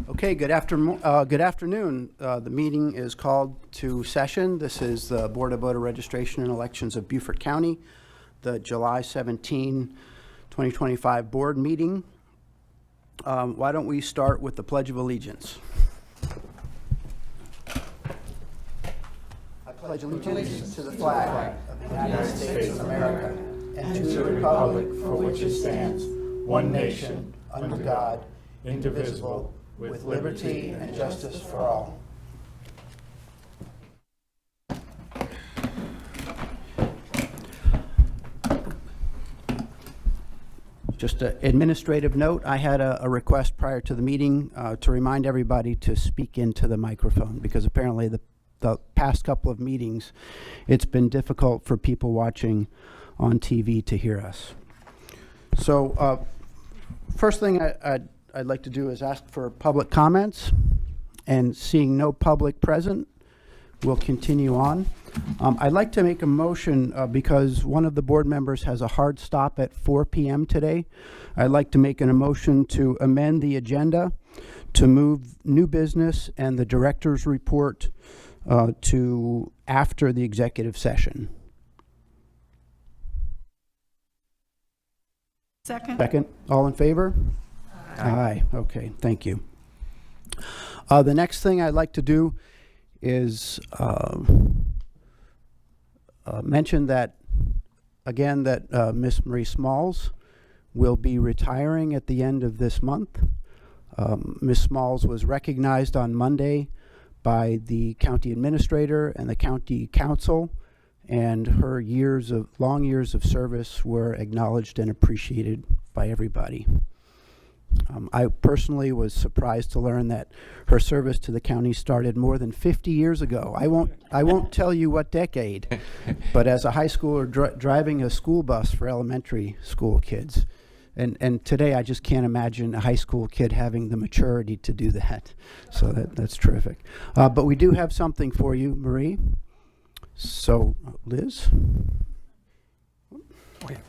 Okay, good afternoon. The meeting is called to session. This is the Board of Voter Registration and Elections of Beaufort County, the July 17, 2025 board meeting. Why don't we start with the Pledge of Allegiance? I pledge allegiance to the flag of the United States of America and to the republic for which it stands, one nation, under God, indivisible, with liberty and justice for all. Just an administrative note, I had a request prior to the meeting to remind everybody to speak into the microphone, because apparently the past couple of meetings, it's been difficult for people watching on TV to hear us. So first thing I'd like to do is ask for public comments, and seeing no public present, we'll continue on. I'd like to make a motion because one of the board members has a hard stop at 4 p.m. today. I'd like to make a motion to amend the agenda to move new business and the director's report to after the executive session. Second. All in favor? Aye. Okay, thank you. The next thing I'd like to do is mention that, again, that Miss Marie Smalls will be retiring at the end of this month. Miss Smalls was recognized on Monday by the county administrator and the county council, and her long years of service were acknowledged and appreciated by everybody. I personally was surprised to learn that her service to the county started more than 50 years ago. I won't tell you what decade, but as a high schooler driving a school bus for elementary school kids. And today I just can't imagine a high school kid having the maturity to do that. So that's terrific. But we do have something for you, Marie. So, Liz? Oh, yeah.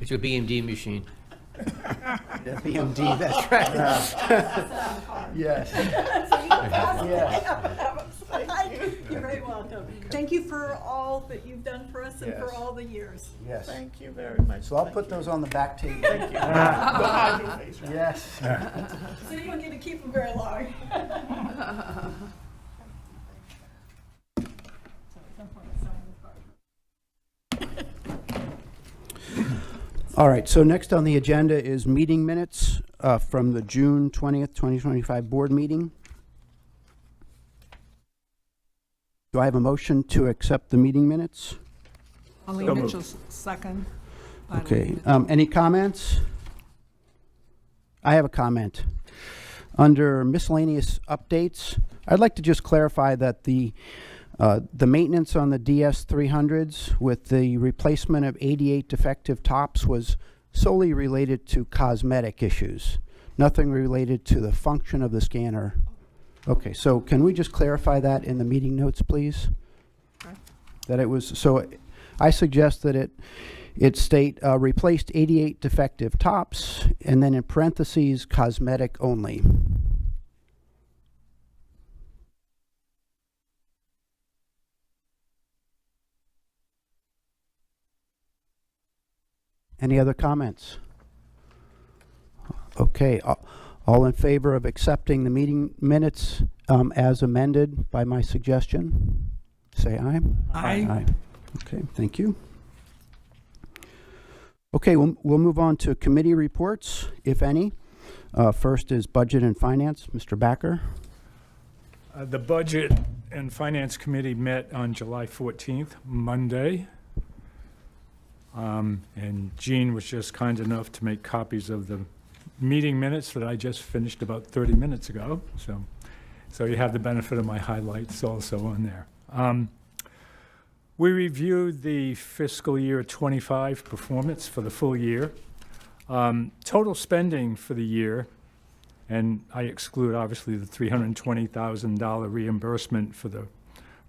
It's your BMD machine. The BMD, that's right. Yes. Yes. You're very welcome. Thank you for all that you've done for us and for all the years. Yes. Thank you very much. So I'll put those on the back table. Thank you. Behind your face, right? Yes. So you don't get to keep them very long. All right, so next on the agenda is meeting minutes from the June 20th, 2025 board meeting. Do I have a motion to accept the meeting minutes? Arlene Mitchell, second. Okay, any comments? I have a comment. Under miscellaneous updates, I'd like to just clarify that the maintenance on the DS300s with the replacement of 88 defective tops was solely related to cosmetic issues, nothing related to the function of the scanner. Okay, so can we just clarify that in the meeting notes, please? Okay. That it was, so I suggest that it state replaced 88 defective tops, and then in parentheses, cosmetic only. Any other comments? Okay, all in favor of accepting the meeting minutes as amended by my suggestion? Say aye. Aye. Okay, thank you. Okay, we'll move on to committee reports, if any. First is Budget and Finance. Mr. Backer. The Budget and Finance Committee met on July 14th, Monday. And Jean was just kind enough to make copies of the meeting minutes that I just finished about 30 minutes ago. So you have the benefit of my highlights also on there. We reviewed the fiscal year 25 performance for the full year. Total spending for the year, and I exclude obviously the $320,000 reimbursement for the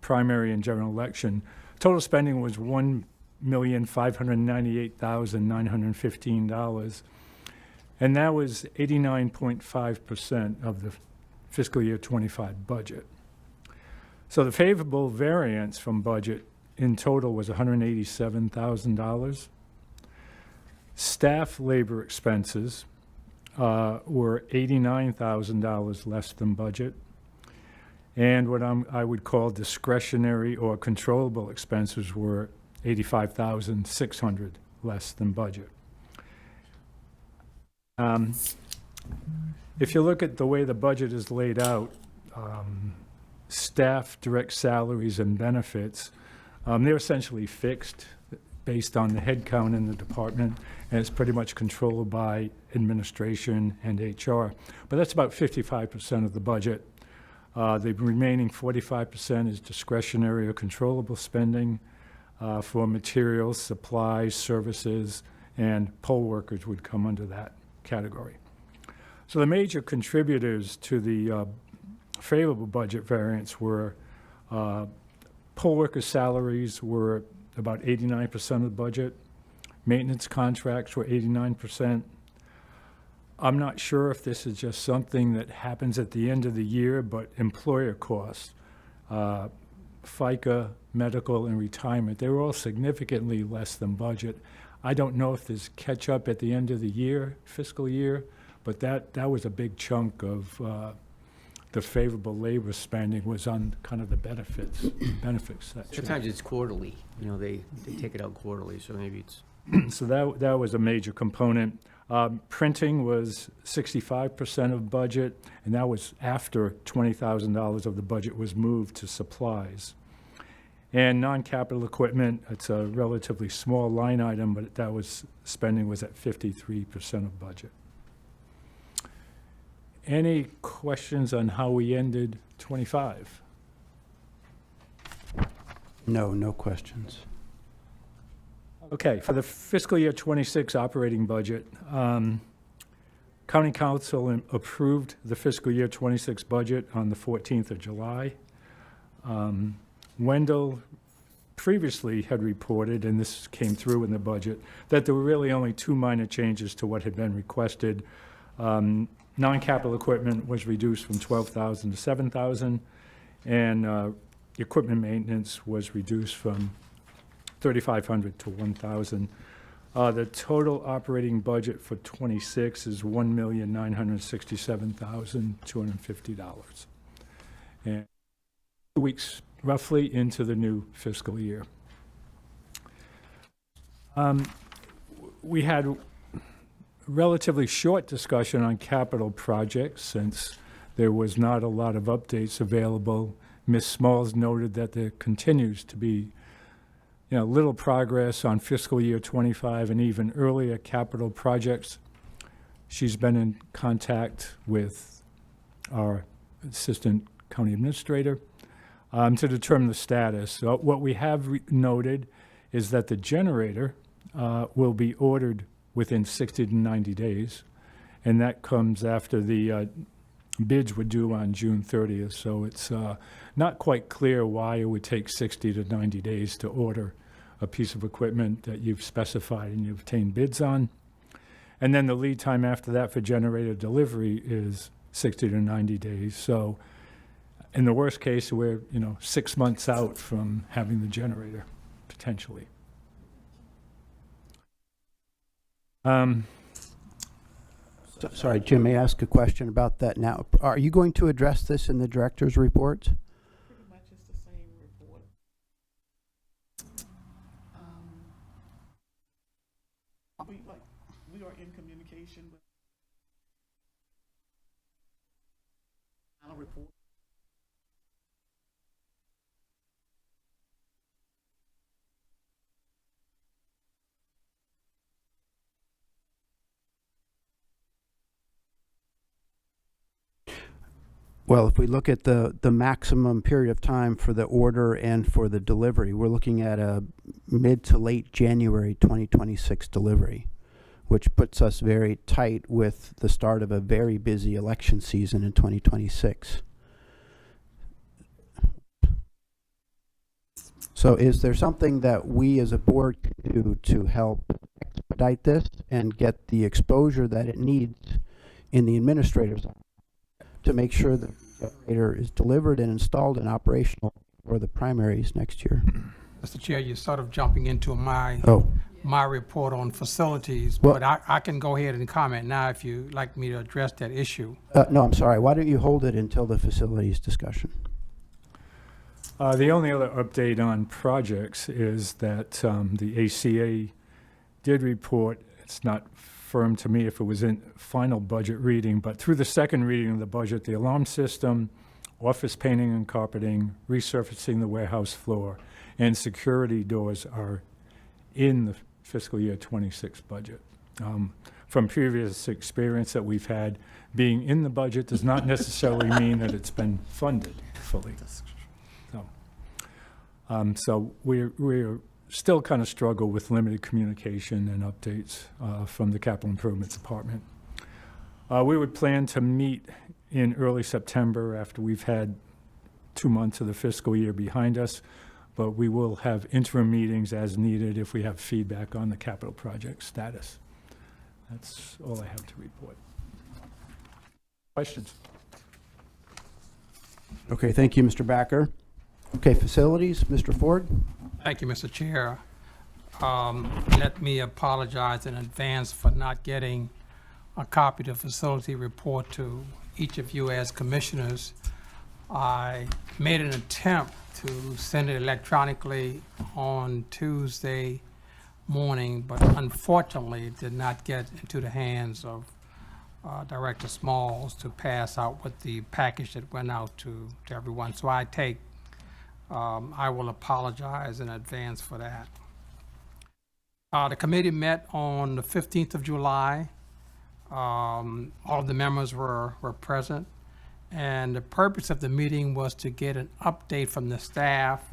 primary and general election. Total spending was $1,598,915, and that was 89.5% of the fiscal year 25 budget. So the favorable variance from budget in total was $187,000. Staff labor expenses were $89,000 less than budget. And what I would call discretionary or controllable expenses were $85,600 less than budget. If you look at the way the budget is laid out, staff direct salaries and benefits, they're essentially fixed based on the headcount in the department, and it's pretty much controlled by administration and HR. But that's about 55% of the budget. The remaining 45% is discretionary or controllable spending for materials, supplies, services, and poll workers would come under that category. So the major contributors to the favorable budget variance were poll worker salaries were about 89% of the budget. Maintenance contracts were 89%. I'm not sure if this is just something that happens at the end of the year, but employer costs, FICA, medical, and retirement, they were all significantly less than budget. I don't know if there's catch up at the end of the year, fiscal year, but that was a big chunk of the favorable labor spending was on kind of the benefits section. Sometimes it's quarterly, you know, they take it out quarterly, so maybe it's. So that was a major component. Printing was 65% of budget, and that was after $20,000 of the budget was moved to supplies. And non-capital equipment, it's a relatively small line item, but spending was at 53% of budget. Any questions on how we ended 25? No questions. Okay, for the fiscal year 26 operating budget, County Council approved the fiscal year 26 budget on the 14th of July. Wendell previously had reported, and this came through in the budget, that there were really only two minor changes to what had been requested. Non-capital equipment was reduced from $12,000 to $7,000, and equipment maintenance was reduced from $3,500 to $1,000. The total operating budget for 26 is $1,967,250. And 2 weeks roughly into the new fiscal year. We had relatively short discussion on capital projects since there was not a lot of updates available. Ms. Smalls noted that there continues to be little progress on fiscal year 25 and even earlier capital projects. She's been in contact with our assistant county administrator to determine the status. So what we have noted is that the generator will be ordered within 60 to 90 days, and that comes after the bids were due on June 30th. So it's not quite clear why it would take 60 to 90 days to order a piece of equipment that you've specified and you've obtained bids on. And then the lead time after that for generator delivery is 60 to 90 days. So in the worst case, we're 6 months out from having the generator, potentially. Sorry, Jim, may I ask a question about that now? Are you going to address this in the director's report? Pretty much it's the same report. We are in communication with final report. Well, if we look at the maximum period of time for the order and for the delivery, we're looking at a mid to late January 2026 delivery, which puts us very tight with the start of a very busy election season in 2026. So is there something that we as a board can do to help expedite this and get the exposure that it needs in the administrator's office to make sure that the generator is delivered and installed and operational for the primaries next year? Mr. Chair, you're sort of jumping into my Oh, report on facilities, Well- but I can go ahead and comment now if you'd like me to address that issue. no, I'm sorry. Why don't you hold it until the facilities discussion? The only other update on projects is that the ACA did report, it's not firm to me if it was in final budget reading, but through the second reading of the budget, the alarm system, office painting and carpeting, resurfacing the warehouse floor, and security doors are in the fiscal year 26 budget. From previous experience that we've had, being in the budget does not necessarily mean that it's been funded fully. So we're still kind of struggle with limited communication and updates from the Capital Improvements Department. We would plan to meet in early September after we've had 2 months of the fiscal year behind us, but we will have interim meetings as needed if we have feedback on the capital project status. That's all I have to report. Questions? Okay, thank you, Mr. Backer. Okay, facilities, Mr. Ford? Thank you, Mr. Chair. Let me apologize in advance for not getting a copy of the facility report to each of you as commissioners. I made an attempt to send it electronically on Tuesday morning, but unfortunately it did not get into the hands of Director Smalls to pass out with the package that went out to everyone. So I will apologize in advance for that. The committee met on the 15th of July. All of the members were present, and the purpose of the meeting was to get an update from the staff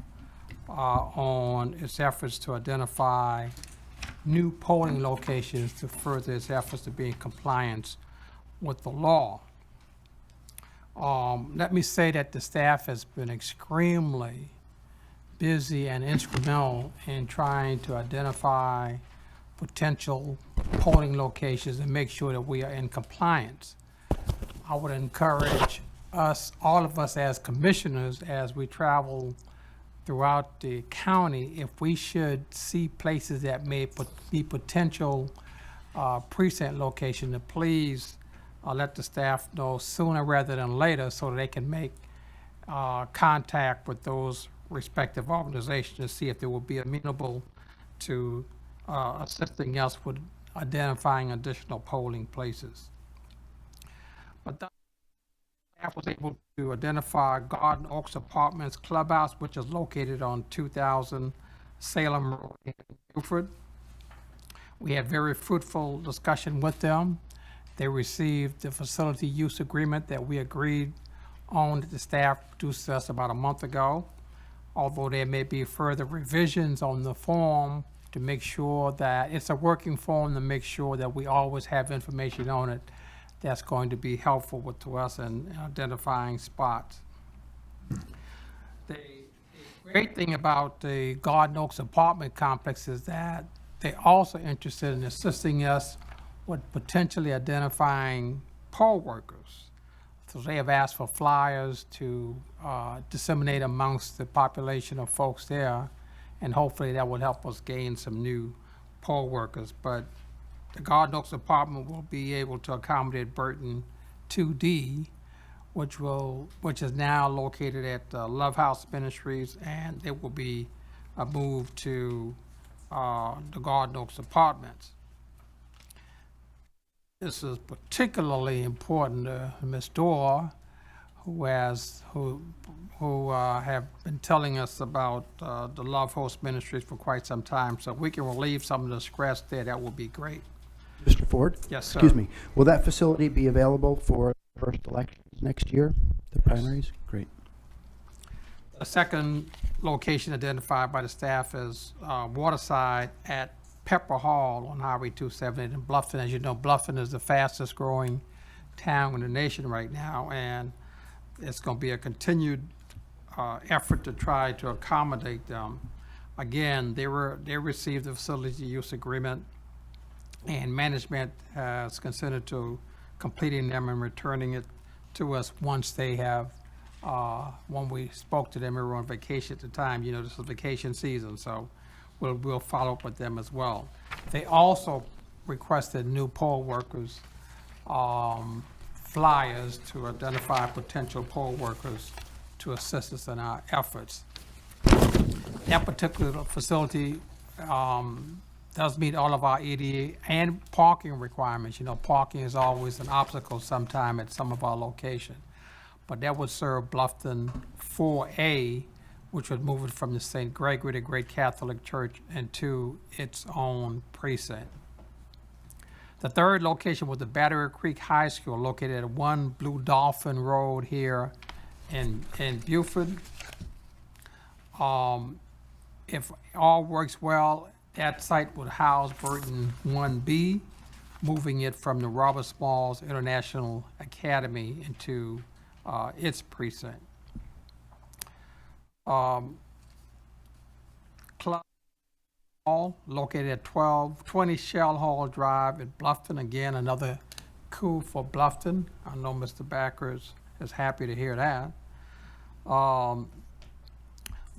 on its efforts to identify new polling locations to further its efforts to be in compliance with the law. Let me say that the staff has been extremely busy and instrumental in trying to identify potential polling locations and make sure that we are in compliance. I would encourage all of us as commissioners, as we travel throughout the county, if we should see places that may be potential precinct location, to please let the staff know sooner rather than later so that they can make contact with those respective organizations to see if they will be amenable to assisting us with identifying additional polling places. But the staff was able to identify Garden Oaks Apartments Clubhouse, which is located on 2000 Salem Road in Beaufort. We had very fruitful discussion with them. They received the facility use agreement that we agreed on that the staff produced to us about a month ago. Although there may be further revisions on the form to make sure that it's a working form, to make sure that we always have information on it that's going to be helpful to us in identifying spots. The great thing about the Garden Oaks apartment complex is that they're also interested in assisting us with potentially identifying poll workers. So they have asked for flyers to disseminate amongst the population of folks there, and hopefully that will help us gain some new poll workers. But the Garden Oaks apartment will be able to accommodate Burton 2D, which is now located at Love House Ministries, and it will be moved to the Garden Oaks apartments. This is particularly important to Ms. Dorr, who have been telling us about the Love House Ministries for quite some time. So if we can relieve some of the stress there, that would be great. Mr. Ford? Yes, sir. Excuse me. Will that facility be available for the first elections next year, the primaries? Great. The second location identified by the staff is Waterside at Pepper Hall on Highway 270 in Bluffton. As you know, Bluffton is the fastest growing town in the nation right now, and it's going to be a continued effort to try to accommodate them. Again, they received the facility use agreement, and management has consented to completing them and returning it to us once they have, when we spoke to them, we were on vacation at the time, this is vacation season, so we'll follow up with them as well. They also requested new poll workers, flyers to identify potential poll workers to assist us in our efforts. That particular facility does meet all of our EDA and parking requirements. Parking is always an obstacle sometime at some of our locations. But that would serve Bluffton 4A, which would move it from the St. Gregory, the Great Catholic Church, into its own precinct. The third location was the Battery Creek High School, located at 1 Blue Dolphin Road here in Beaufort. If all works well, that site would house Burton 1B, moving it from the Robert Smalls International Academy into its precinct. Club Hall, located at 1220 Shell Hall Drive in Bluffton. Again, another coup for Bluffton. I know Mr. Backers is happy to hear that.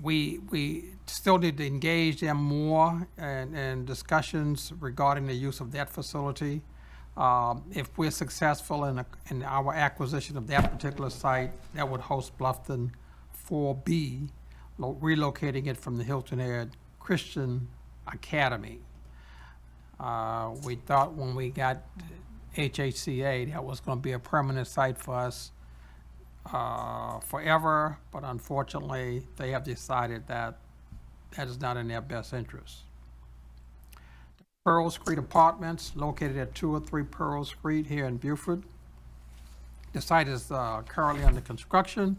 We still need to engage them more in discussions regarding the use of that facility. If we're successful in our acquisition of that particular site, that would host Bluffton 4B, relocating it from the Hilton Head Christian Academy. We thought when we got HHCA, that was going to be a permanent site for us forever, but unfortunately, they have decided that that is not in their best interest. Pearl Street Apartments, located at 203 Pearl Street here in Beaufort. The site is currently under construction,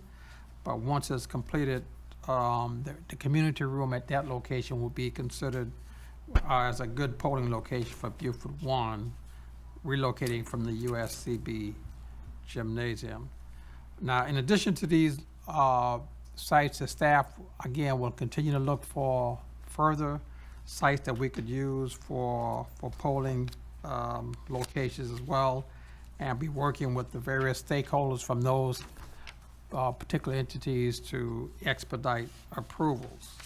but once it's completed, the community room at that location will be considered as a good polling location for Beaufort 1, relocating from the USCB gymnasium. Now, in addition to these sites, the staff, again, will continue to look for further sites that we could use for polling locations as well, and be working with the various stakeholders from those particular entities to expedite approvals.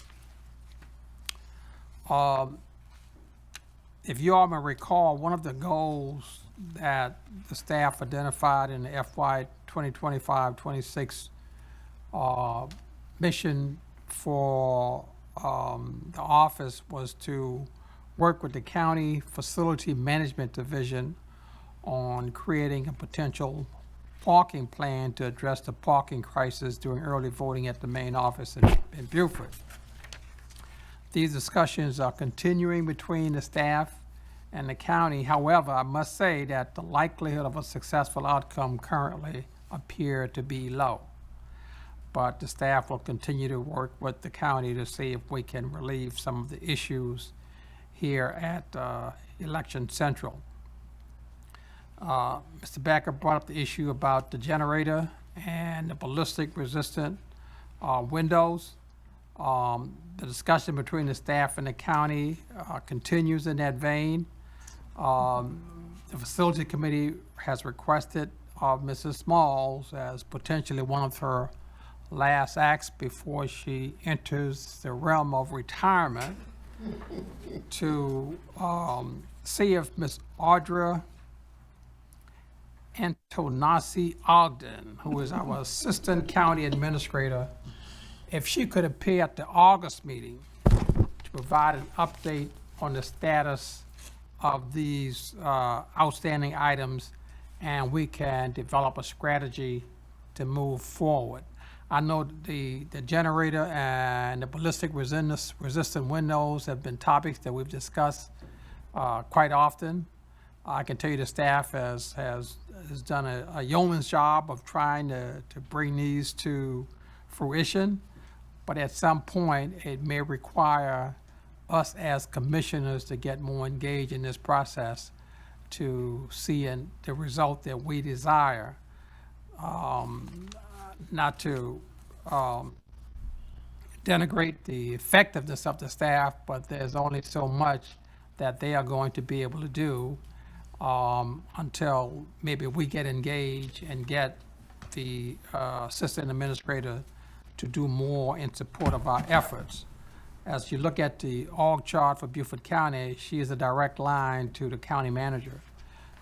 If you all may recall, one of the goals that the staff identified in the FY 2025-26 mission for the office was to work with the County Facility Management Division on creating a potential parking plan to address the parking crisis during early voting at the main office in Beaufort. These discussions are continuing between the staff and the county. However, I must say that the likelihood of a successful outcome currently appear to be low. But the staff will continue to work with the county to see if we can relieve some of the issues here at Election Central. Mr. Backer brought up the issue about the generator and the ballistic resistant windows. The discussion between the staff and the county continues in that vein. The facility committee has requested of Mrs. Smalls as potentially one of her last acts before she enters the realm of retirement to see if Ms. Audra Antonasi Ogden, who is our Assistant County Administrator, if she could appear at the August meeting to provide an update on the status of these outstanding items, and we can develop a strategy to move forward. I know the generator and the ballistic resistant windows have been topics that we've discussed quite often. I can tell you the staff has done a yeoman's job of trying to bring these to fruition, but at some point it may require us as commissioners to get more engaged in this process to see the result that we desire. Not to denigrate the effectiveness of the staff, but there's only so much that they are going to be able to do until maybe we get engaged and get the assistant administrator to do more in support of our efforts. As you look at the org chart for Beaufort County, she is a direct line to the county manager.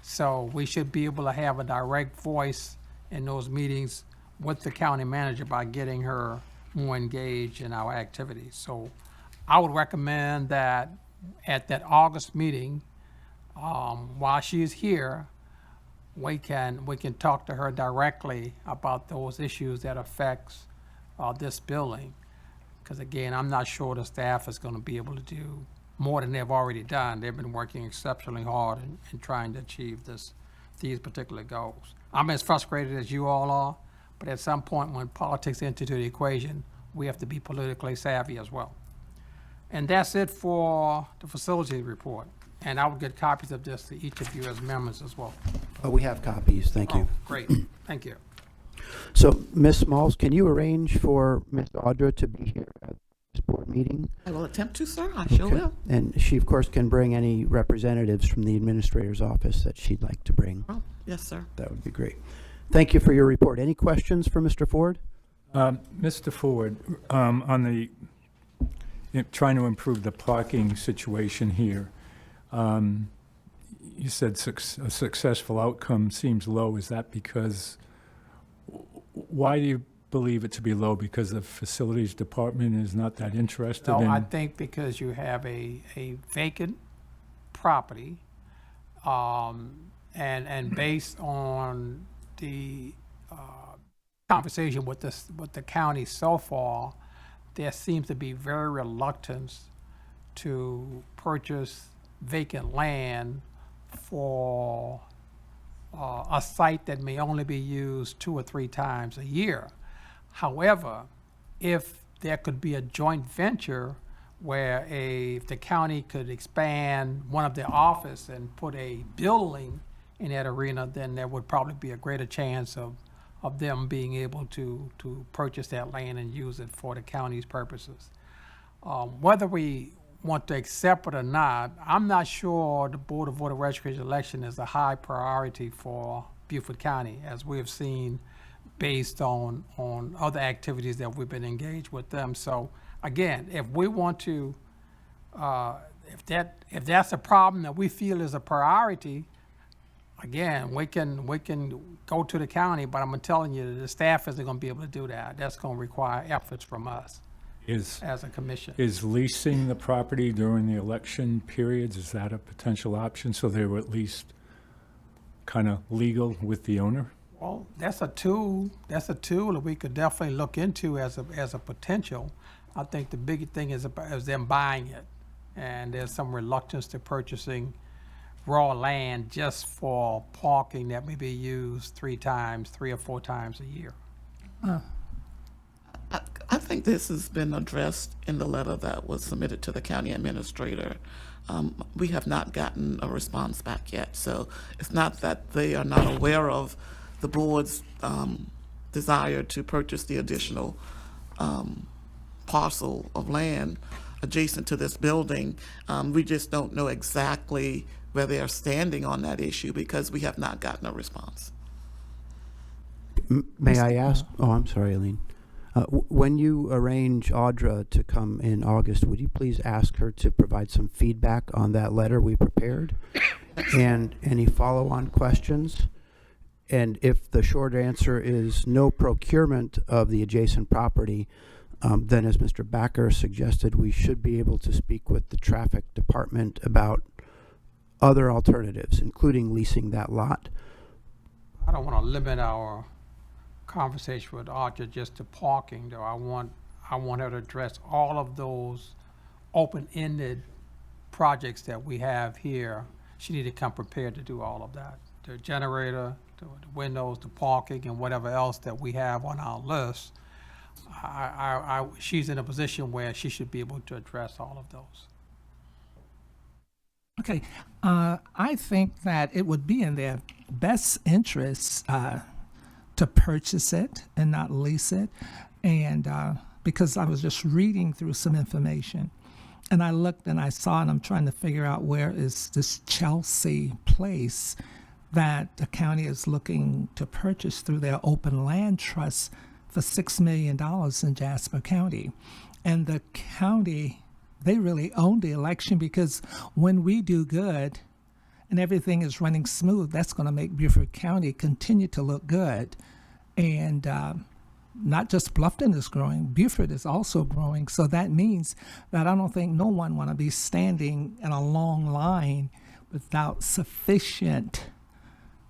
So we should be able to have a direct voice in those meetings with the county manager by getting her more engaged in our activities. So I would recommend that at that August meeting, while she's here, we can talk to her directly about those issues that affects this building. Because again, I'm not sure the staff is going to be able to do more than they've already done. They've been working exceptionally hard in trying to achieve these particular goals. I'm as frustrated as you all are, but at some point when politics enter into the equation, we have to be politically savvy as well. And that's it for the facility report. And I will get copies of this to each of you as members as well. Oh, we have copies, thank you. Oh, great, thank you. So, Ms. Smalls, can you arrange for Ms. Audra to be here at this board meeting? I will attempt to, sir. I sure Okay. will. And she, of course, can bring any representatives from the administrator's office that she'd like to bring. Oh, yes, sir. That would be great. Thank you for your report. Any questions for Mr. Ford? Mr. Ford, on the, trying to improve the parking situation here, you said a successful outcome seems low. Is that because, why do you believe it to be low? Because the facilities department is not that interested No, in? I think because you have a vacant property, and based on the conversation with the county so far, there seems to be very reluctance to purchase vacant land for a site that may only be used 2 or 3 times a year. However, if there could be a joint venture where if the county could expand one of their office and put a building in that arena, then there would probably be a greater chance of them being able to purchase that land and use it for the county's purposes. Whether we want to accept it or not, I'm not sure the Board of Voter Registration election is a high priority for Beaufort County, as we have seen based on other activities that we've been engaged with them. So again, if we want to, if that's a problem that we feel is a priority, again, we can go to the county, but I'm telling you, the staff isn't going to be able to do that. That's going to require efforts from us as a commission. Is leasing the property during the election periods, is that a potential option, so they were at least kind of legal with the owner? Well, that's a tool that we could definitely look into as a potential. I think the big thing is them buying it, and there's some reluctance to purchasing raw land just for parking that may be used 3 or 4 times a year. I think this has been addressed in the letter that was submitted to the county administrator. We have not gotten a response back yet, so it's not that they are not aware of the board's desire to purchase the additional parcel of land adjacent to this building. We just don't know exactly where they are standing on that issue because we have not gotten a response. May I ask? Oh, I'm sorry, Eileen. When you arrange Audra to come in August, would you please ask her to provide some feedback on that letter we prepared and any follow-on questions? And if the short answer is no procurement of the adjacent property, then as Mr. Backer suggested, we should be able to speak with the traffic department about other alternatives, including leasing that lot. I don't want to limit our conversation with Audra just to parking, though. I want her to address all of those open-ended projects that we have here. She need to come prepared to do all of that. The generator, the windows, the parking, and whatever else that we have on our list. She's in a position where she should be able to address all of those. Okay, I think that it would be in their best interest to purchase it and not lease it, and because I was just reading through some information. And I looked and I saw it. I'm trying to figure out where is this Chelsea place that the county is looking to purchase through their open land trust for $6 million in Jasper County. And the county, they really own the election, because when we do good and everything is running smooth, that's going to make Beaufort County continue to look good. And not just Bluffton is growing, Beaufort is also growing. So that means that I don't think no one want to be standing in a long line without sufficient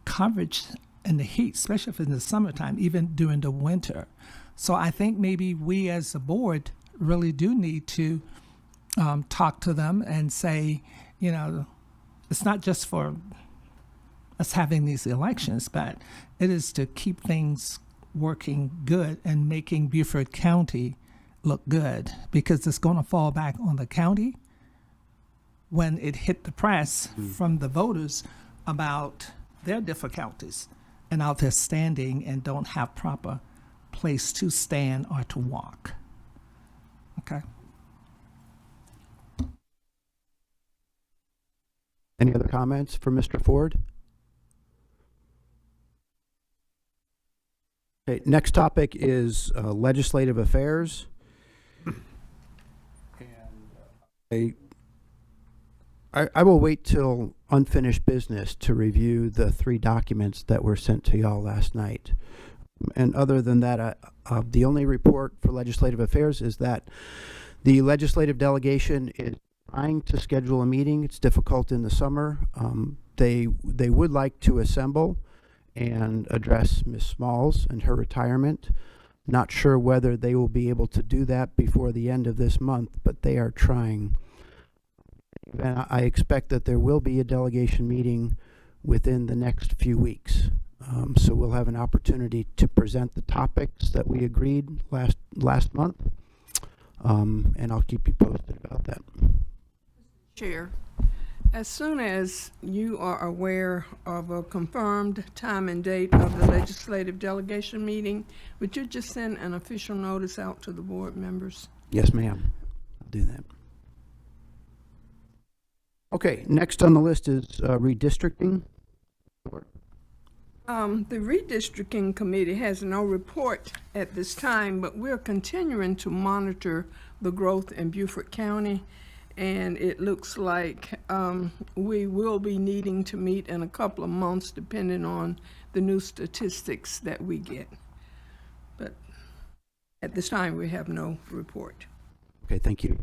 coverage in the heat, especially if in the summertime, even during the winter. So I think maybe we as a board really do need to talk to them and say, you know, it's not just for us having these elections, but it is to keep things working good and making Beaufort County look good, because it's going to fall back on the county when it hit the press from the voters about their difficulties and out there standing and don't have proper place to stand or to walk. Okay. Any other comments for Mr. Ford? Okay, next topic is legislative affairs. I will wait till unfinished business to review the 3 documents that were sent to y'all last night. And other than that, the only report for legislative affairs is that the legislative delegation is trying to schedule a meeting. It's difficult in the summer. They would like to assemble and address Ms. Smalls and her retirement. Not sure whether they will be able to do that before the end of this month, but they are trying. And I expect that there will be a delegation meeting within the next few weeks. So we'll have an opportunity to present the topics that we agreed last month. And I'll keep you posted about that. Chair, as soon as you are aware of a confirmed time and date of the legislative delegation meeting, would you just send an official notice out to the board members? Yes, ma'am. I'll do that. Okay, next on the list is redistricting. The redistricting committee has no report at this time, but we're continuing to monitor the growth in Beaufort County. And it looks like we will be needing to meet in a couple of months, depending on the new statistics that we get. But at this time, we have no report. Okay, thank you.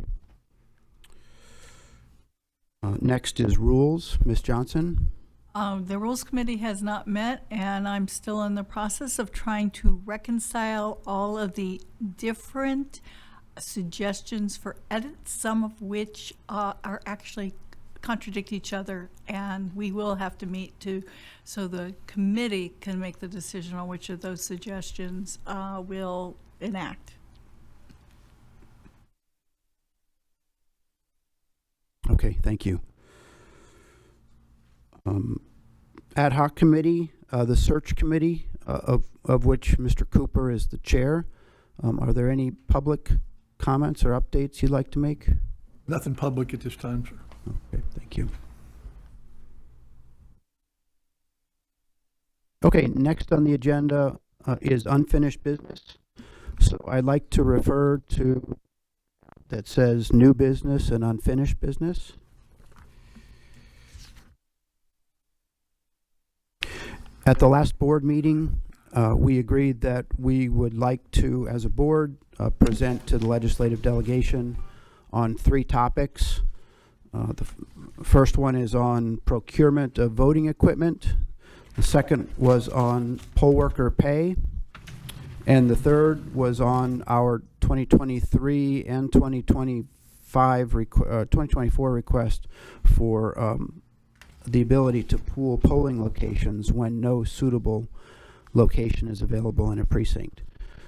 Next is rules. Ms. Johnson. The Rules Committee has not met, and I'm still in the process of trying to reconcile all of the different suggestions for edits, some of which are actually contradict each other, and we will have to meet so the committee can make the decision on which of those suggestions will enact. Okay, thank you. Ad hoc committee, the search committee, of which Mr. Cooper is the chair. Are there any public comments or updates you'd like to make? Nothing public at this time, sir. Okay, thank you. Okay, next on the agenda is unfinished business. So I'd like to refer to that says new business and unfinished business. At the last board meeting, we agreed that we would like to, as a board, present to the legislative delegation on 3 topics. The first one is on procurement of voting equipment. The second was on poll worker pay. And the third was on our 2023 and 2024 request for the ability to pool polling locations when no suitable location is available in a precinct.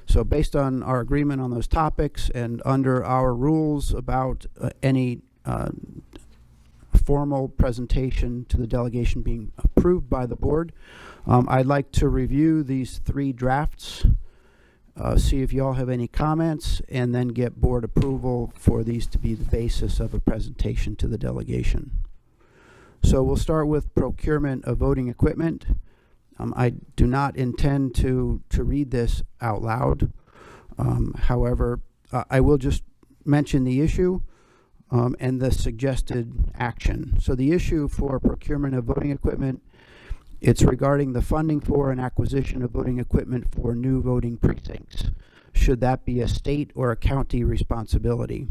So based on our agreement on those topics and under our rules about any formal presentation to the delegation being approved by the board, I'd like to review these 3 drafts see if you all have any comments, and then get board approval for these to be the basis of a presentation to the delegation. So we'll start with procurement of voting equipment. I do not intend to read this out loud. However, I will just mention the issue and the suggested action. So the issue for procurement of voting equipment, it's regarding the funding for and acquisition of voting equipment for new voting precincts. Should that be a state or a county responsibility?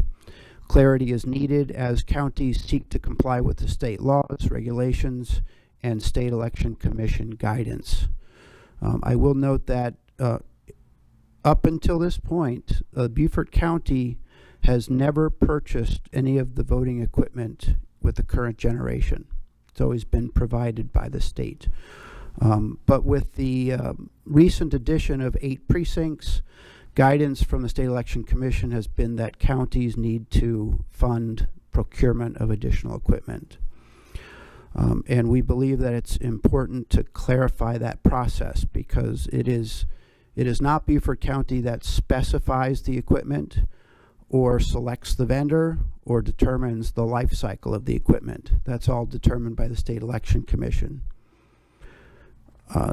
Clarity is needed as counties seek to comply with the state laws, regulations, and state election commission guidance. I will note that up until this point, Beaufort County has never purchased any of the voting equipment with the current generation. It's always been provided by the state. But with the recent addition of 8 precincts, guidance from the State Election Commission has been that counties need to fund procurement of additional equipment. And we believe that it's important to clarify that process, because it is not Beaufort County that specifies the equipment or selects the vendor or determines the life cycle of the equipment. That's all determined by the State Election Commission.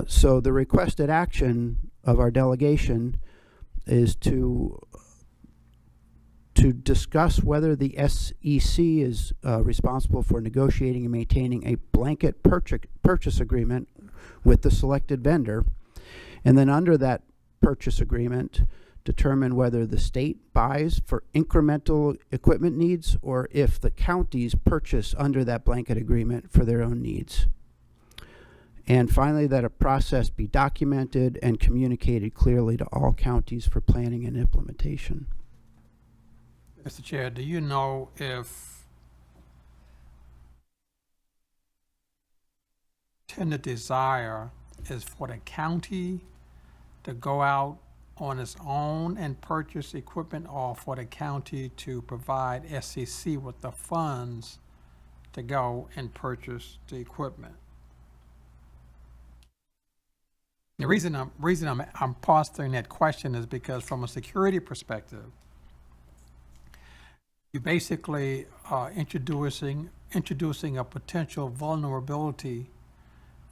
So the requested action of our delegation is to discuss whether the SEC is responsible for negotiating and maintaining a blanket purchase agreement with the selected vendor, and then under that purchase agreement, determine whether the state buys for incremental equipment needs or if the counties purchase under that blanket agreement for their own needs. And finally, that a process be documented and communicated clearly to all counties for planning and implementation. Mr. Chair, do you know if the desire is for the county to go out on its own and purchase equipment, or for the county to provide SEC with the funds to go and purchase the equipment? The reason I'm posting that question is because from a security perspective, you basically are introducing a potential vulnerability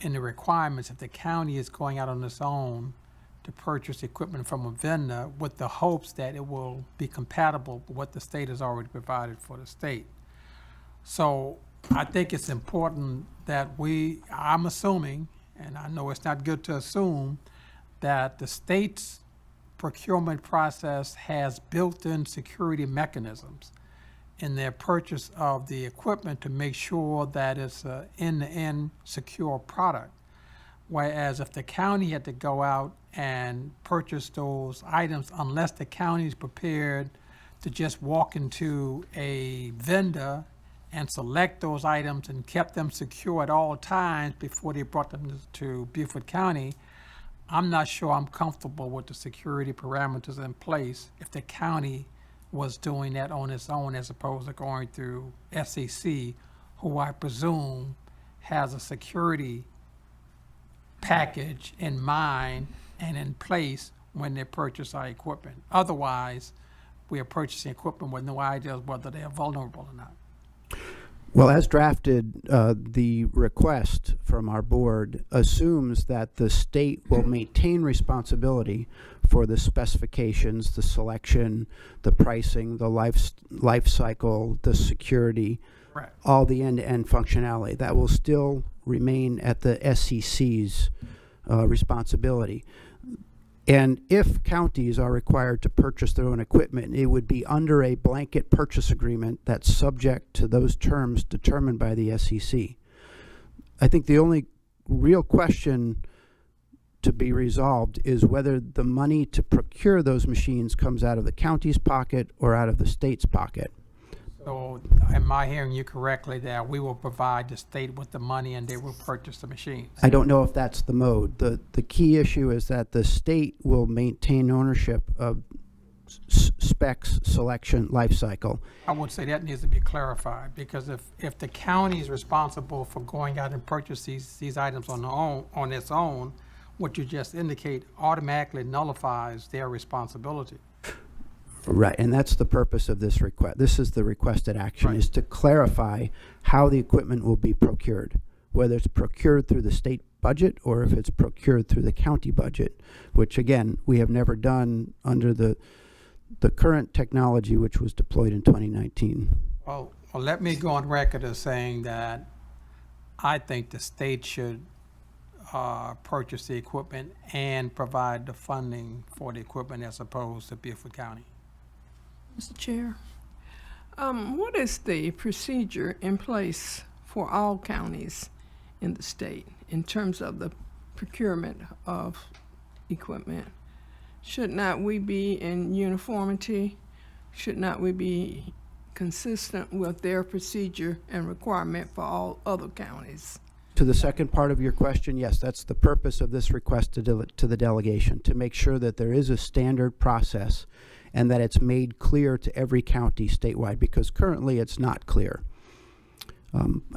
in the requirements if the county is going out on its own to purchase equipment from a vendor with the hopes that it will be compatible with what the state has already provided for the state. So I think it's important that I'm assuming, and I know it's not good to assume, that the state's procurement process has built-in security mechanisms in their purchase of the equipment to make sure that it's an end-to-end secure product. Whereas if the county had to go out and purchase those items, unless the county is prepared to just walk into a vendor and select those items and kept them secure at all times before they brought them to Beaufort County, I'm not sure I'm comfortable with the security parameters in place if the county was doing that on its own as opposed to going through SEC, who I presume has a security package in mind and in place when they purchase our equipment. Otherwise, we are purchasing equipment with no idea whether they are vulnerable or not. Well, as drafted, the request from our board assumes that the state will maintain responsibility for the specifications, the selection, the pricing, the life cycle, the security, Right. all the end-to-end functionality. That will still remain at the SEC's responsibility. And if counties are required to purchase their own equipment, it would be under a blanket purchase agreement that's subject to those terms determined by the SEC. I think the only real question to be resolved is whether the money to procure those machines comes out of the county's pocket or out of the state's pocket. So am I hearing you correctly that we will provide the state with the money and they will purchase the machines? I don't know if that's the mode. The key issue is that the state will maintain ownership of specs, selection, life cycle. I would say that needs to be clarified, because if the county is responsible for going out and purchase these items on its own, what you just indicate automatically nullifies their responsibility. Right, and that's the purpose of this request. This is the requested action, Right. is to clarify how the equipment will be procured, whether it's procured through the state budget or if it's procured through the county budget, which again, we have never done under the current technology which was deployed in 2019. Well, let me go on record as saying that I think the state should purchase the equipment and provide the funding for the equipment as opposed to Beaufort County. Mr. Chair, what is the procedure in place for all counties in the state in terms of the procurement of equipment? Should not we be in uniformity? Should not we be consistent with their procedure and requirement for all other counties? To the second part of your question, yes, that's the purpose of this request to the delegation, to make sure that there is a standard process and that it's made clear to every county statewide, because currently it's not clear.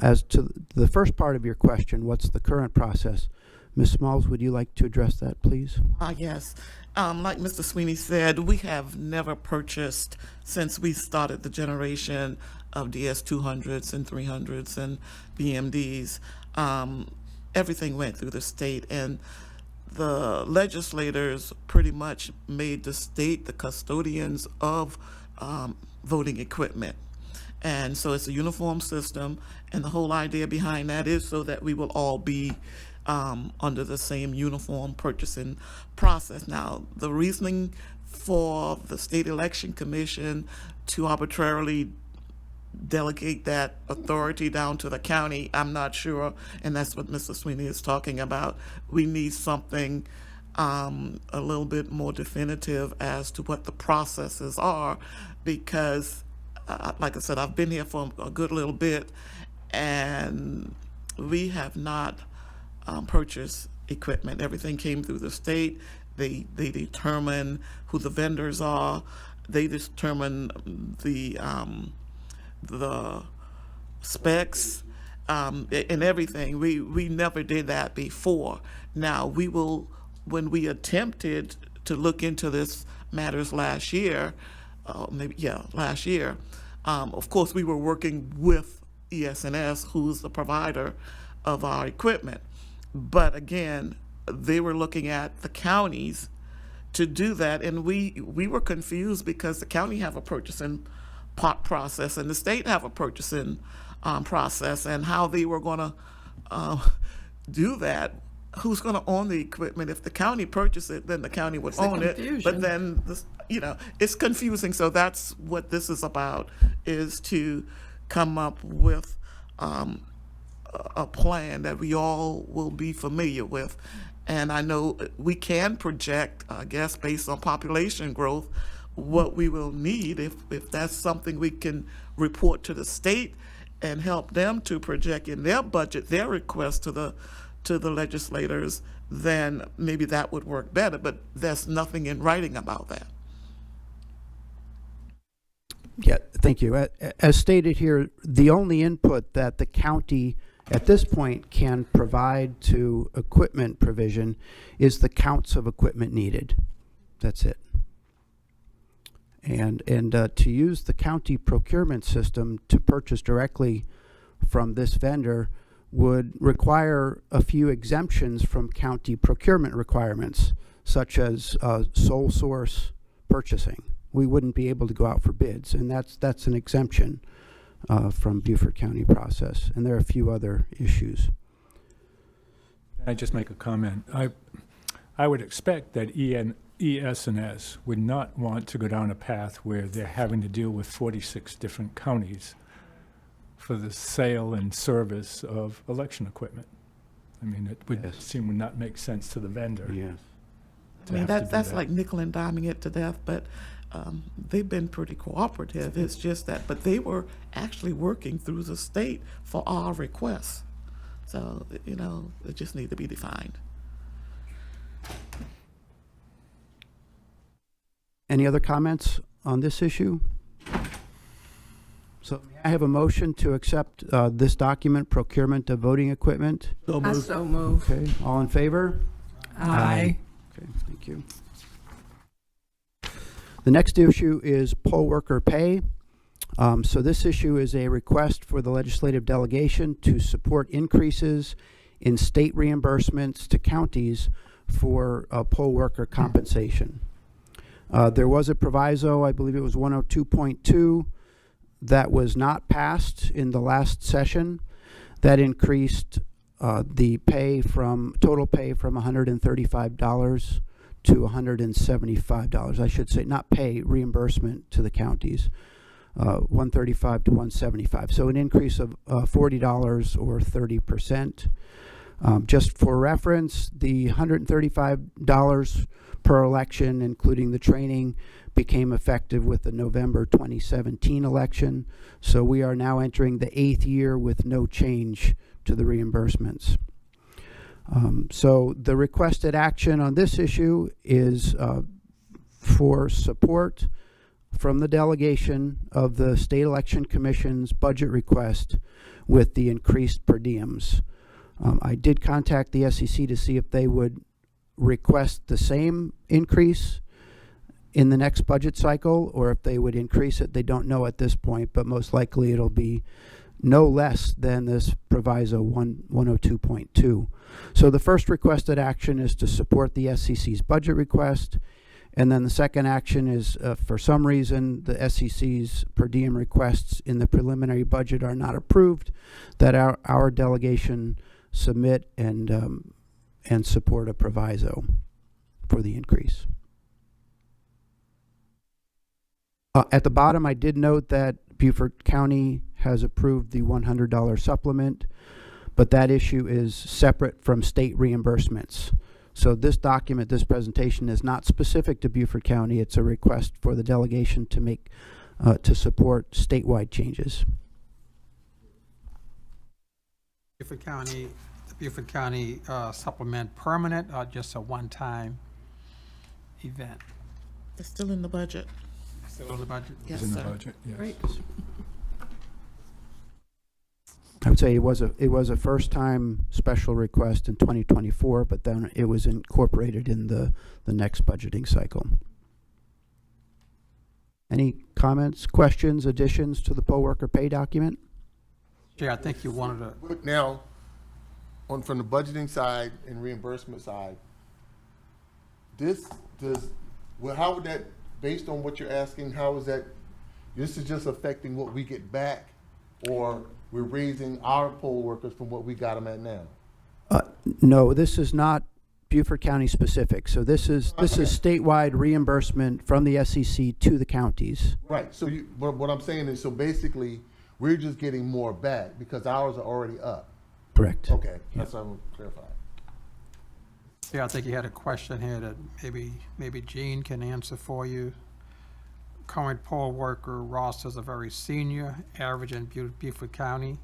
As to the first part of your question, what's the current process? Ms. Smalls, would you like to address that, please? Yes. Like Mr. Sweeney said, we have never purchased since we started the generation of DS200s and 300s and BMDs. Everything went through the state, and the legislators pretty much made the state the custodians of voting equipment. And so it's a uniform system, and the whole idea behind that is so that we will all be under the same uniform purchasing process. Now, the reasoning for the State Election Commission to arbitrarily delegate that authority down to the county, I'm not sure, and that's what Mr. Sweeney is talking about. We need something a little bit more definitive as to what the processes are, because like I said, I've been here for a good little bit, and we have not purchased equipment. Everything came through the state. They determine who the vendors are. They determine the specs and everything. We never did that before. Now we will, when we attempted to look into this matters last year, last year, of course we were working with ES&S, who's the provider of our equipment. But again, they were looking at the counties to do that, and we were confused because the county have a purchasing process and the state have a purchasing process, and how they were going to do that. Who's going to own the equipment? If the county purchased it, then the county would own it. But then, it's confusing. So that's what this is about, is to come up with a plan that we all will be familiar with. And I know we can project, I guess, based on population growth, what we will need. If that's something we can report to the state and help them to project in their budget, their request to the legislators, then maybe that would work better. But there's nothing in writing about that. Yeah, thank you. As stated here, the only input that the county at this point can provide to equipment provision is the counts of equipment needed. That's it. And to use the county procurement system to purchase directly from this vendor would require a few exemptions from county procurement requirements, such as sole source purchasing. We wouldn't be able to go out for bids, and that's an exemption from Beaufort County process. And there are a few other issues. Can I just make a comment? I would expect that ES&S would not want to go down a path where they're having to deal with 46 different counties for the sale and service of election equipment. I mean, it would seem would not make sense to the vendor. Yes. I mean, that's like nickel and diming it to death, but they've been pretty cooperative. It's just that, but they were actually working through the state for our requests. So, it just needs to be defined. Any other comments on this issue? So I have a motion to accept this document, procurement of voting equipment. So I moved. so move. Okay, all in favor? Aye. Okay, thank you. The next issue is poll worker pay. So this issue is a request for the legislative delegation to support increases in state reimbursements to counties for poll worker compensation. There was a proviso, I believe it was 102.2, that was not passed in the last session. That increased the pay from total pay from $135 to $175. I should say not pay, reimbursement to the counties. 135 to 175. So an increase of $40 or 30%. Just for reference, the $135 per election, including the training, became effective with the November 2017 election. So we are now entering the 8th year with no change to the reimbursements. So the requested action on this issue is for support from the delegation of the State Election Commission's budget request with the increased per diems. I did contact the SEC to see if they would request the same increase in the next budget cycle or if they would increase it. They don't know at this point, but most likely it'll be no less than this proviso 102.2. So the first requested action is to support the SEC's budget request. And then the second action is, for some reason, the SEC's per diem requests in the preliminary budget are not approved, that our delegation submit and support a proviso for the increase. At the bottom, I did note that Beaufort County has approved the $100 supplement, but that issue is separate from state reimbursements. So this document, this presentation, is not specific to Beaufort County. It's a request for the delegation to make, to support statewide changes. The Beaufort County supplement permanent or just a one-time event? It's still in the budget. Still in the budget? Yes, It's in the sir. budget, yes. Right. I would say it was a first-time special request in 2024, but then it was incorporated in the next budgeting cycle. Any comments, questions, additions to the poll worker pay document? Chair, I think you wanted to, But now, from the budgeting side and reimbursement side, how would that, based on what you're asking, how is that, this is just affecting what we get back, or we're raising our poll workers from what we got them at now? No, this is not Beaufort County specific. So this is statewide reimbursement from the SEC to the counties. Right, so but what I'm saying is, so basically, we're just getting more back because ours are already up. Correct. Okay, that's what I'm clarifying. yeah, I think you had a question here that maybe Gene can answer for you. Current poll worker rosters are very senior, average in Beaufort County.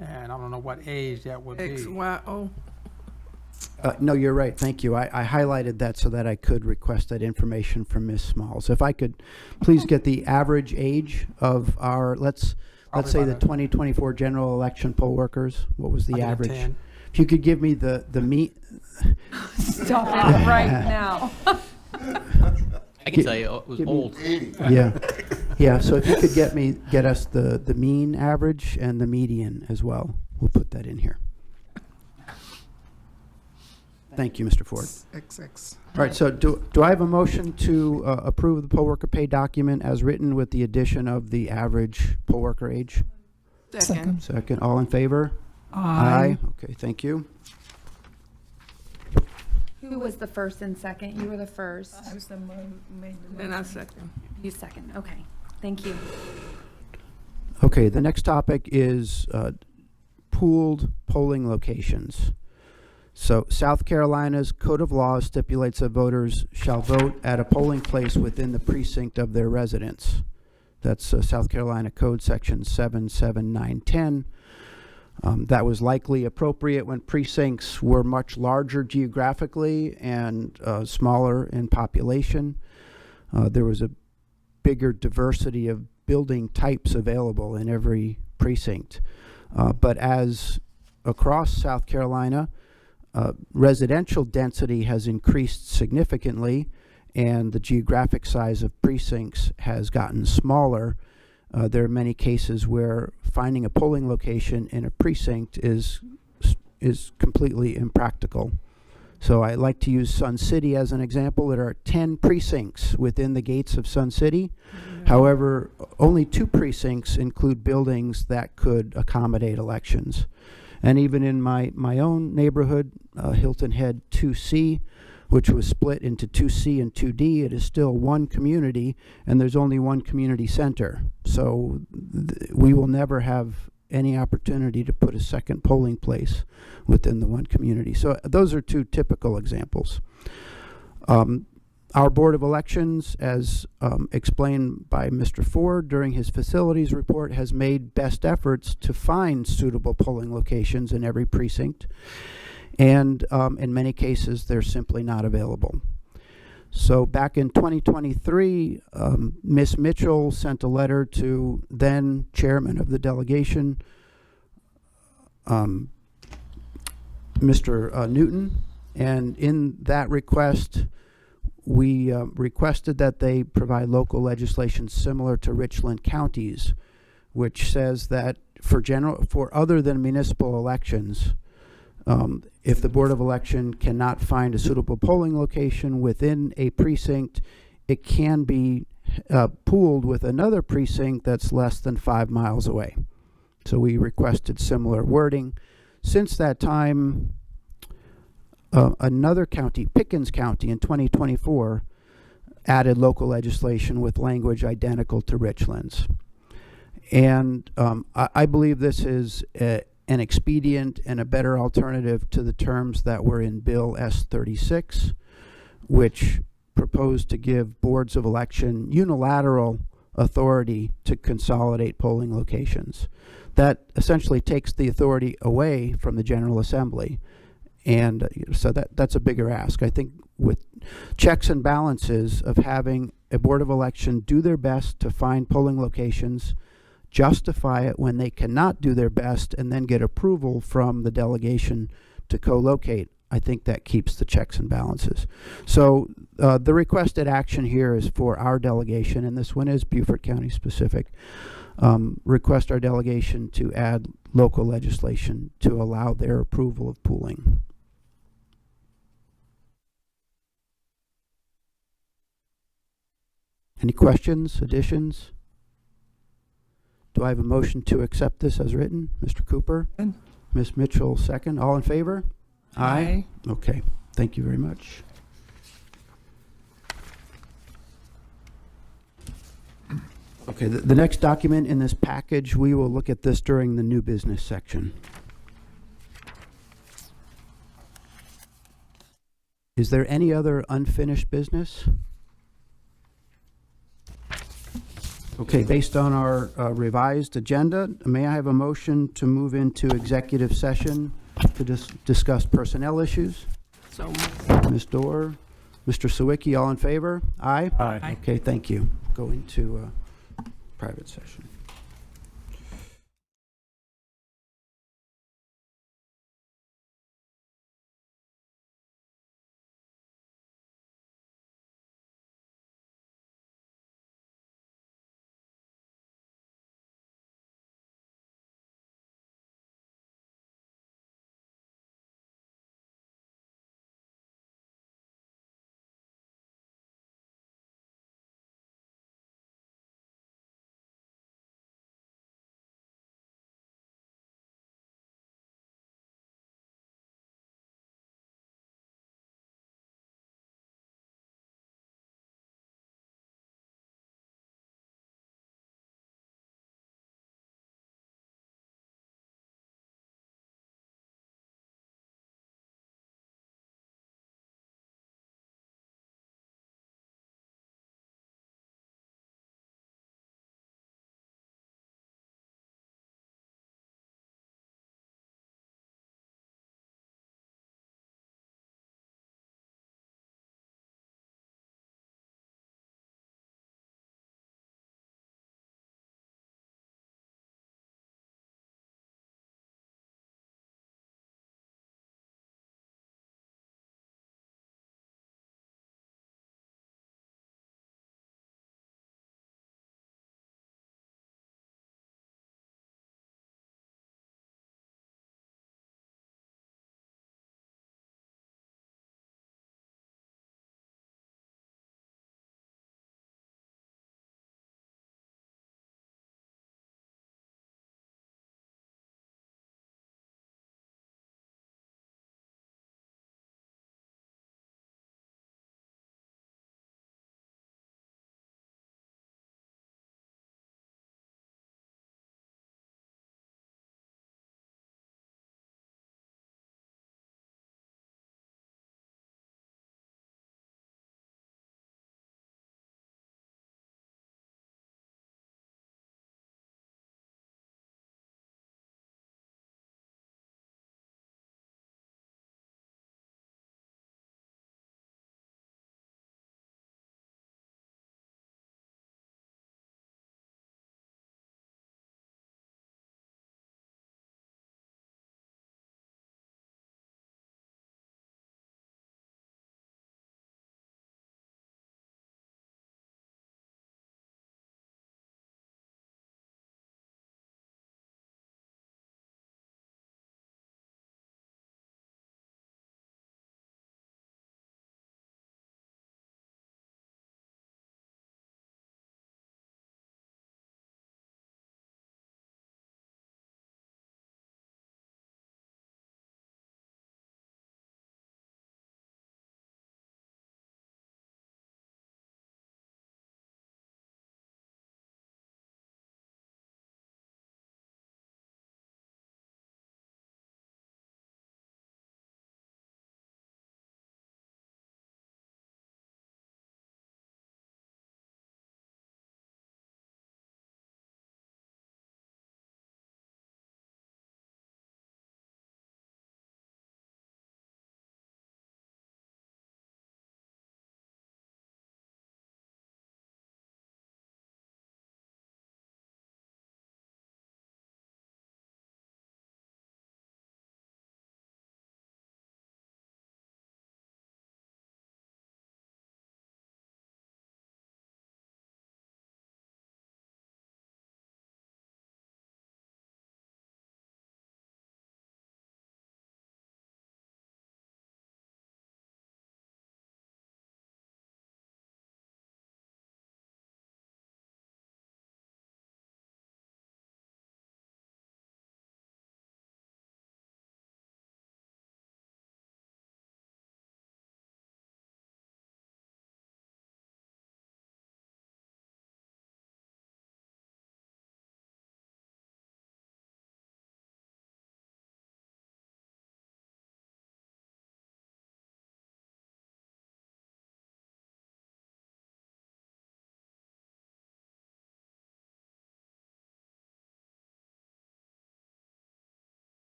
And I don't know what age that would be. XYO. No, you're right. Thank you. I highlighted that so that I could request that information from Ms. Smalls. If I could please get the average age of our, let's say the 2024 general election poll workers. What was the average? 110. If you could give me the mean. Stop it right now. I can tell you, it was old. 80. Yeah. So if you could get us the mean average and the median as well, we'll put that in here. Thank you, Mr. Ford. XX. All right. So do I have a motion to approve the poll worker pay document as written with the addition of the average poll worker age? Second. Second. All in favor? Aye. Okay. Thank you. Who was the first and second? You were the first. I was the one who made the Then I motion. second. You second. Okay. Thank you. Okay. The next topic is pooled polling locations. So South Carolina's Code of Laws stipulates that voters shall vote at a polling place within the precinct of their residence. That's South Carolina Code Section 77910. That was likely appropriate when precincts were much larger geographically and smaller in population. There was a bigger diversity of building types available in every precinct. But as across South Carolina, residential density has increased significantly, and the geographic size of precincts has gotten smaller. There are many cases where finding a polling location in a precinct is completely impractical. So I like to use Sun City as an example. There are 10 precincts within the gates of Sun City. However, only 2 precincts include buildings that could accommodate elections. And even in my own neighborhood, Hilton Head 2C, which was split into 2C and 2D, it is still one community, and there's only one community center. So we will never have any opportunity to put a second polling place within the one community. So those are 2 typical examples. Our Board of Elections, as explained by Mr. Ford during his facilities report, has made best efforts to find suitable polling locations in every precinct. And in many cases, they're simply not available. So back in 2023, Ms. Mitchell sent a letter to then chairman of the delegation, Mr. Newton, and in that request, we requested that they provide local legislation similar to Richland counties, which says that for other than municipal elections, if the Board of Election cannot find a suitable polling location within a precinct, it can be pooled with another precinct that's less than 5 miles away. So we requested similar wording. Since that time, another county, Pickens County in 2024, added local legislation with language identical to Richland's. And I believe this is an expedient and a better alternative to the terms that were in Bill S-36, which proposed to give boards of election unilateral authority to consolidate polling locations. That essentially takes the authority away from the General Assembly. And so that's a bigger ask. I think with checks and balances of having a Board of Election do their best to find polling locations, justify it when they cannot do their best, and then get approval from the delegation to co-locate, I think that keeps the checks and balances. So the requested action here is for our delegation, and this one is Beaufort County specific. Request our delegation to add local legislation to allow their approval of pooling. Any questions, additions? Do I have a motion to accept this as written? Mr. Cooper? Ms. Mitchell, second. All in favor? Aye. Okay. Thank you very much. Okay, the next document in this package, we will look at this during the new business section. Is there any other unfinished business? Okay, based on our revised agenda, may I have a motion to move into executive session to discuss personnel issues? So Ms. Dorr, Mr. Sawicki, all in favor? Aye? Aye. Okay, thank you. Go into private session.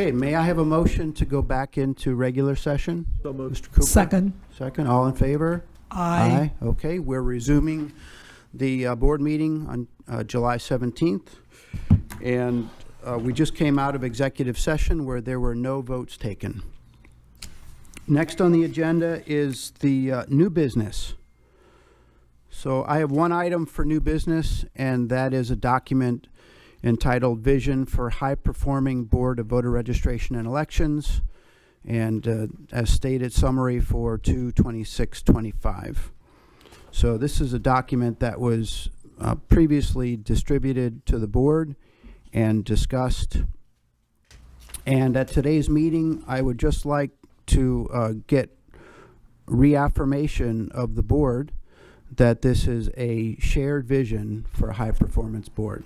Okay, may I have a motion to go back into regular session? So moved. Mr. Cooper? Second. Second, all in favor? Aye. Okay, we're resuming the board meeting on July 17th. And we just came out of executive session where there were no votes taken. Next on the agenda is the new business. So I have one item for new business, and that is a document entitled Vision for High Performing Board of Voter Registration and Elections, and as stated, summary for 2/26/25. So this is a document that was previously distributed to the board and discussed. And at today's meeting, I would just like to get reaffirmation of the board that this is a shared vision for a high-performance board.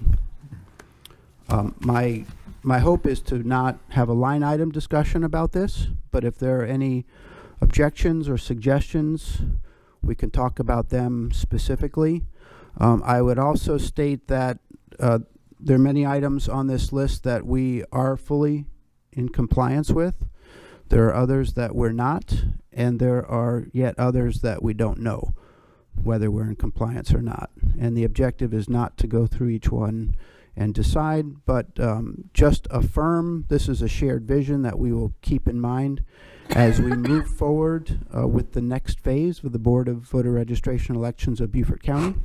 My hope is to not have a line item discussion about this, but if there are any objections or suggestions, we can talk about them specifically. I would also state that there are many items on this list that we are fully in compliance with. There are others that we're not, and there are yet others that we don't know whether we're in compliance or not. And the objective is not to go through each one and decide, but just affirm this is a shared vision that we will keep in mind as we move forward with the next phase of the Board of Voter Registration Elections of Beaufort County.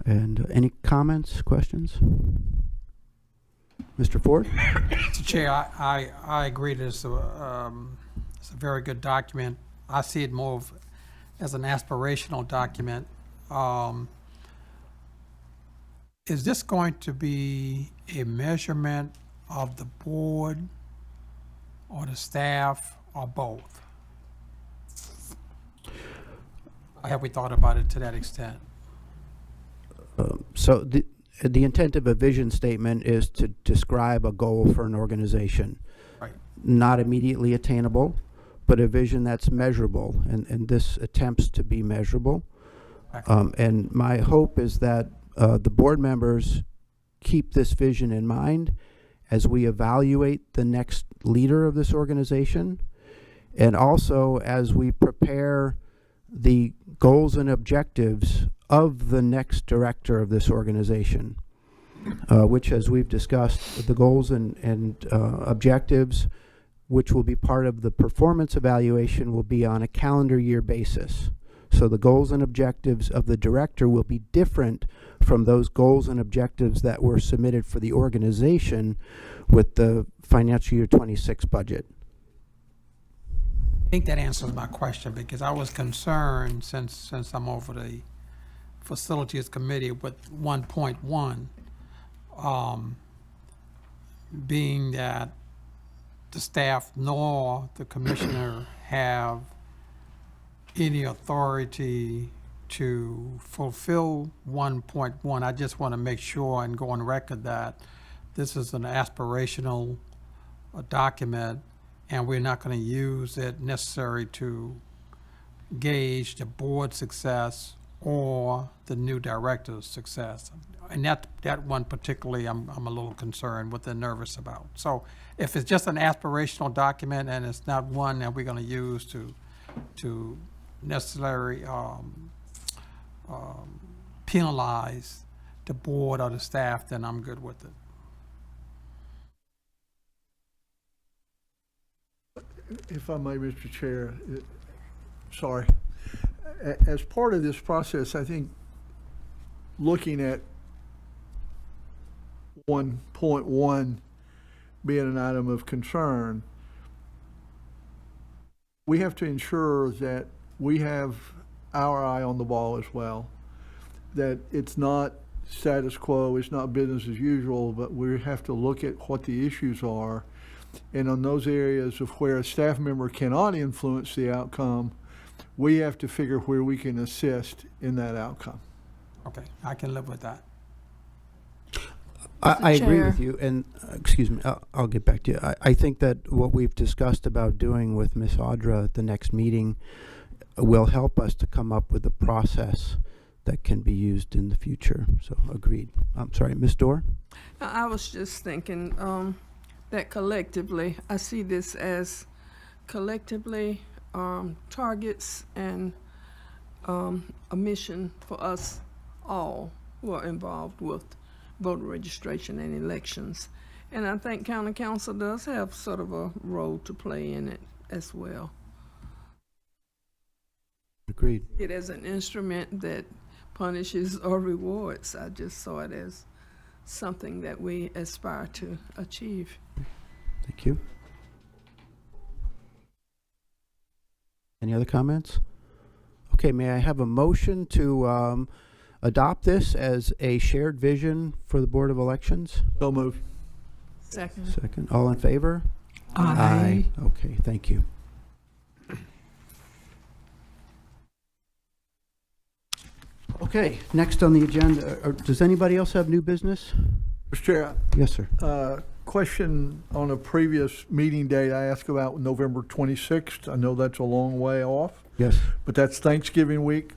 And any comments, questions? Mr. Ford? Mr. Chair, I agree that it's a very good document. I see it more as an aspirational document. Is this going to be a measurement of the board or the staff or both? Or have we thought about it to that extent? So the intent of a vision statement is to describe a goal for an organization. Right. Not immediately attainable, but a vision that's measurable, and this attempts to be measurable. And my hope is that the board members keep this vision in mind as we evaluate the next leader of this organization, and also as we prepare the goals and objectives of the next director of this organization, which, as we've discussed, the goals and objectives, which will be part of the performance evaluation, will be on a calendar year basis. So the goals and objectives of the director will be different from those goals and objectives that were submitted for the organization with the financial year 26 budget. I think that answers my question, because I was concerned, since I'm over the Facilities Committee, with 1.1, being that the staff nor the commissioner have any authority to fulfill 1.1. I just want to make sure and go on record that this is an aspirational document, and we're not going to use it necessary to gauge the board's success or the new director's success. And that one particularly, I'm a little concerned with and nervous about. So if it's just an aspirational document and it's not one that we're going to use to necessarily penalize the board or the staff, then I'm good with it. If I may, Mr. Chair, sorry. As part of this process, I think looking at 1.1 being an item of concern, we have to ensure that we have our eye on the ball as well, that it's not status quo, it's not business as usual, but we have to look at what the issues are. And on those areas of where a staff member cannot influence the outcome, we have to figure where we can assist in that outcome. Okay, I can live with that. I agree with you, and excuse me, I'll get back to you. I think that what we've discussed about doing with Ms. Audra at the next meeting will help us to come up with a process that can be used in the future. So agreed. I'm sorry, Ms. Dorr? I was just thinking, that collectively, I see this as collectively targets and a mission for us all who are involved with voter registration and elections. And I think county council does have sort of a role to play in it as well. Agreed. It as an instrument that punishes or rewards. I just saw it as something that we aspire to achieve. Thank you. Any other comments? Okay, may I have a motion to adopt this as a shared vision for the Board of Elections? So move. Second. Second. All in favor? Aye. Okay, thank you. Okay, next on the agenda, does anybody else have new business? Mr. Chair, Yes, sir. question on a previous meeting date, I asked about November 26th. I know that's a long way off, Yes. but that's Thanksgiving week.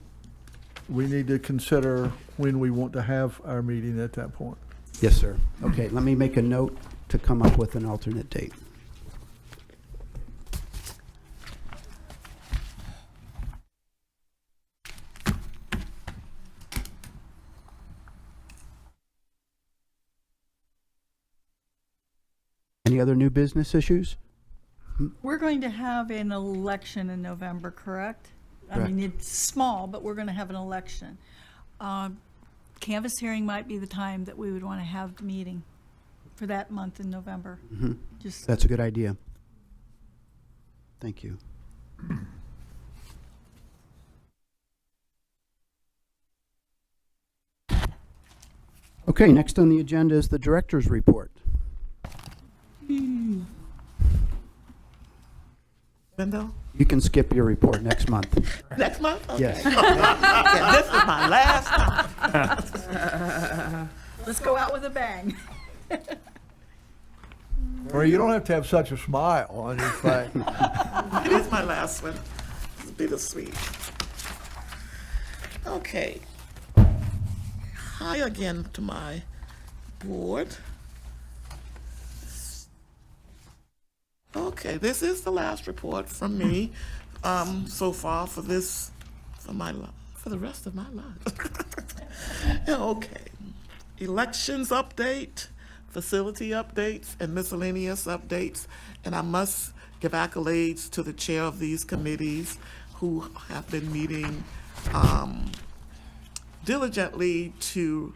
We need to consider when we want to have our meeting at that point. Yes, sir. Okay, let me make a note to come up with an alternate date. Any other new business issues? We're going to have an election in November, correct? I mean, it's small, but we're going to have an election. Canvas hearing might be the time that we would want to have the meeting for that month in November. Just That's a good idea. Thank you. Okay, next on the agenda is the director's report. Wendell? You can skip your report next month. Next month? Okay. Yes. Yeah, this is my last time. let's go out with a bang. Or you don't have to have such a smile on your face. It is my last one. It's bittersweet. Okay. Hi again to my board. Okay, this is the last report from me so far for this, for the rest of my life. Okay. Elections update, facility updates, and miscellaneous updates. And I must give accolades to the chair of these committees who have been meeting diligently to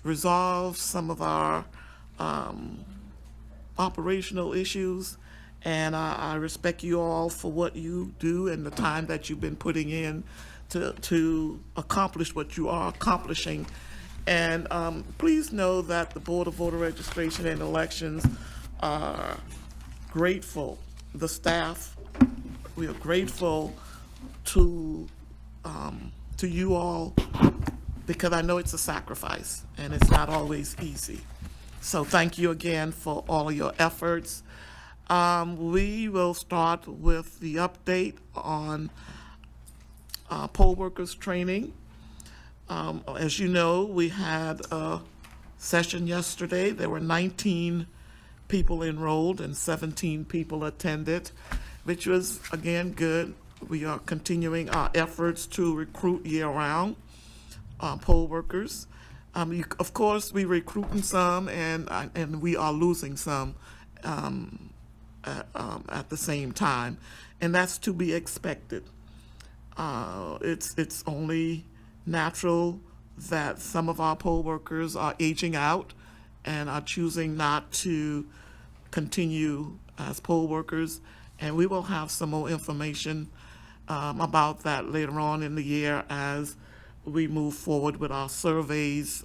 resolve some of our operational issues. And I respect you all for what you do and the time that you've been putting in to accomplish what you are accomplishing. And please know that the Board of Voter Registration and Elections are grateful. The staff, we are grateful to you all, because I know it's a sacrifice and it's not always easy. So thank you again for all of your efforts. We will start with the update on poll workers training. As you know, we had a session yesterday. There were 19 people enrolled and 17 people attended, which was, again, good. We are continuing our efforts to recruit year-round poll workers. Of course, we're recruiting some and we are losing some at the same time, and that's to be expected. It's only natural that some of our poll workers are aging out and are choosing not to continue as poll workers, and we will have some more information about that later on in the year as we move forward with our surveys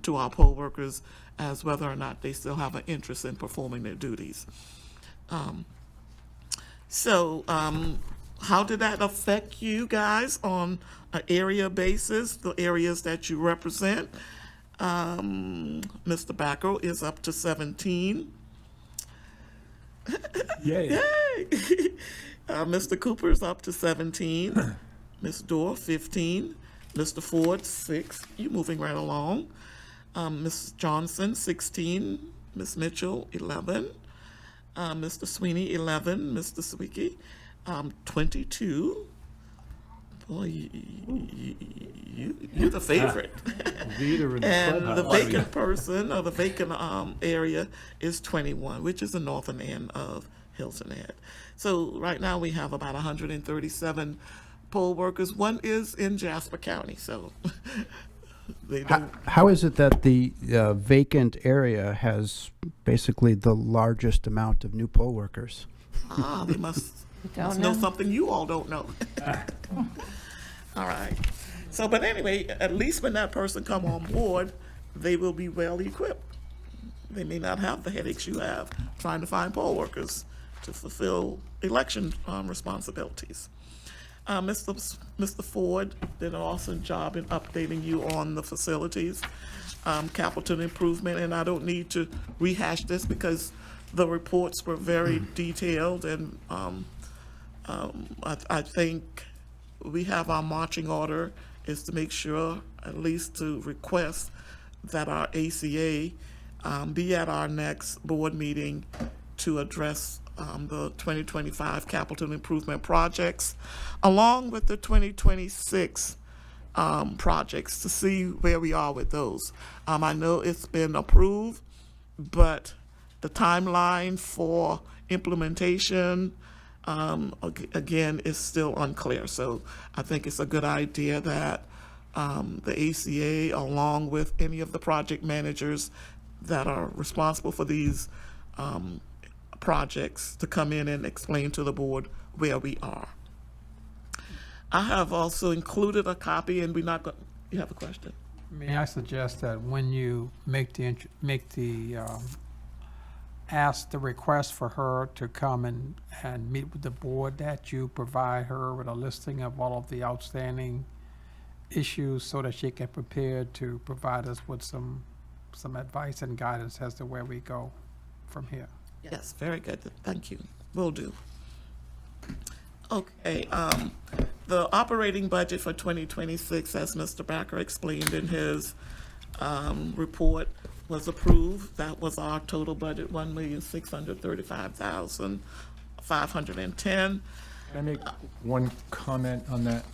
to our poll workers as whether or not they still have an interest in performing their duties. How did that affect you guys on an area basis, the areas that you represent? Mr. Backer is up to 17. Yay. Yay! Mr. Cooper is up to 17. Ms. Dorr, 15. Mr. Ford, 6. You moving right along. Ms. Johnson, 16. Ms. Mitchell, 11. Mr. Sweeney, 11, Mr. Sawicki, 22. Boy, you're the favorite. Leader in the And the clubhouse. vacant person, or the vacant area is 21, which is the northern end of Hilton Head. So right now we have about 137 poll workers. One is in Jasper County, so they don't. How is it that the vacant area has basically the largest amount of new poll workers? They must Don't know know. something you all don't know. All right. So, but anyway, at least when that person come on board, they will be well equipped. They may not have the headaches you have trying to find poll workers to fulfill election responsibilities. Mr. Ford did an awesome job in updating you on the facilities, capital improvement, and I don't need to rehash this because the reports were very detailed, and I think we have our marching order is to make sure, at least to request that our ACA be at our next board meeting to address the 2025 capital improvement projects, along with the 2026 projects, to see where we are with those. I know it's been approved, but the timeline for implementation, again, is still unclear. So I think it's a good idea that the ACA, along with any of the project managers that are responsible for these projects, to come in and explain to the board where we are. I have also included a copy, and we're not going, you have a question? May I suggest that when you ask the request for her to come and meet with the board, that you provide her with a listing of all of the outstanding issues so that she can prepare to provide us with some advice and guidance as to where we go from here. Yes, very good. Thank you. Will do. Okay, the operating budget for 2026, as Mr. Backer explained in his report, was approved. That was our total budget, $1,635,510. Can I make one comment on that?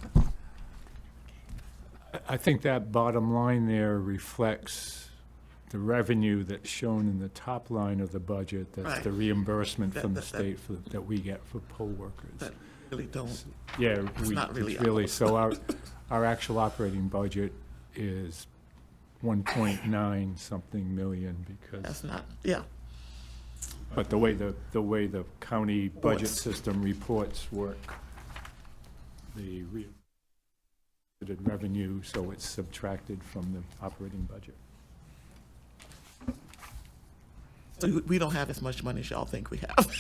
I think that bottom line there reflects the revenue that's shown in the top line of the budget. That's Right. the reimbursement from the That- state that we get for poll workers. That really don't, Yeah, not really it's really, so our actual operating budget is 1.9 something million because, that's not, yeah. but the way the county budget Reports. system reports work, the revenue, so it's subtracted from the operating budget. So we don't have as much money as y'all think we have.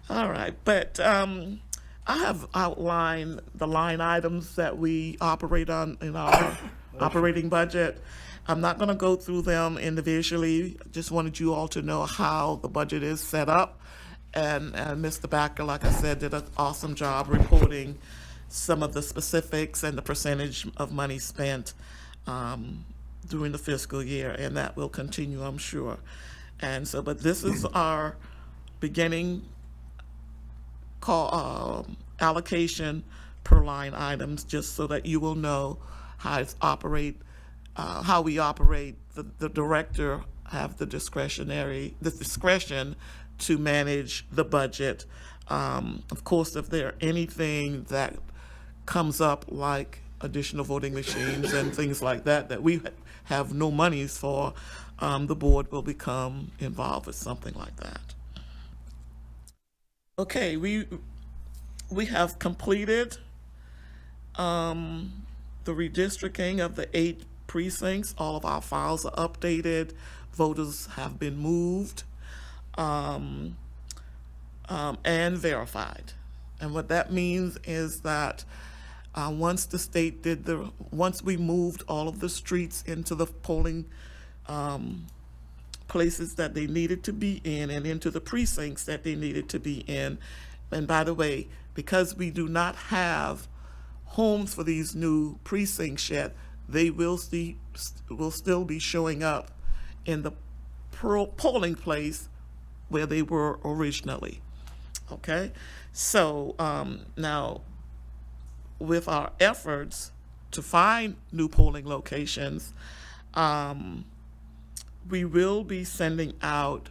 All right, but I have outlined the line items that we operate on in our operating budget. I'm not going to go through them individually. Just wanted you all to know how the budget is set up. And Mr. Backer, like I said, did an awesome job reporting some of the specifics and the percentage of money spent during the fiscal year, and that will continue, I'm sure. And so, but this is our beginning allocation per line items, just so that you will know how it's how we operate. The director have the discretion to manage the budget. Of course, if there anything that comes up like additional voting machines and things like that that we have no monies for, the board will become involved with something like that. Okay, we have completed the redistricting of the 8 precincts. All of our files are updated. Voters have been moved and verified. And what that means is that once we moved all of the streets into the polling places that they needed to be in and into the precincts that they needed to be in. And by the way, because we do not have homes for these new precincts yet, they will still be showing up in the polling place where they were originally. Okay? So now, with our efforts to find new polling locations, we will be sending out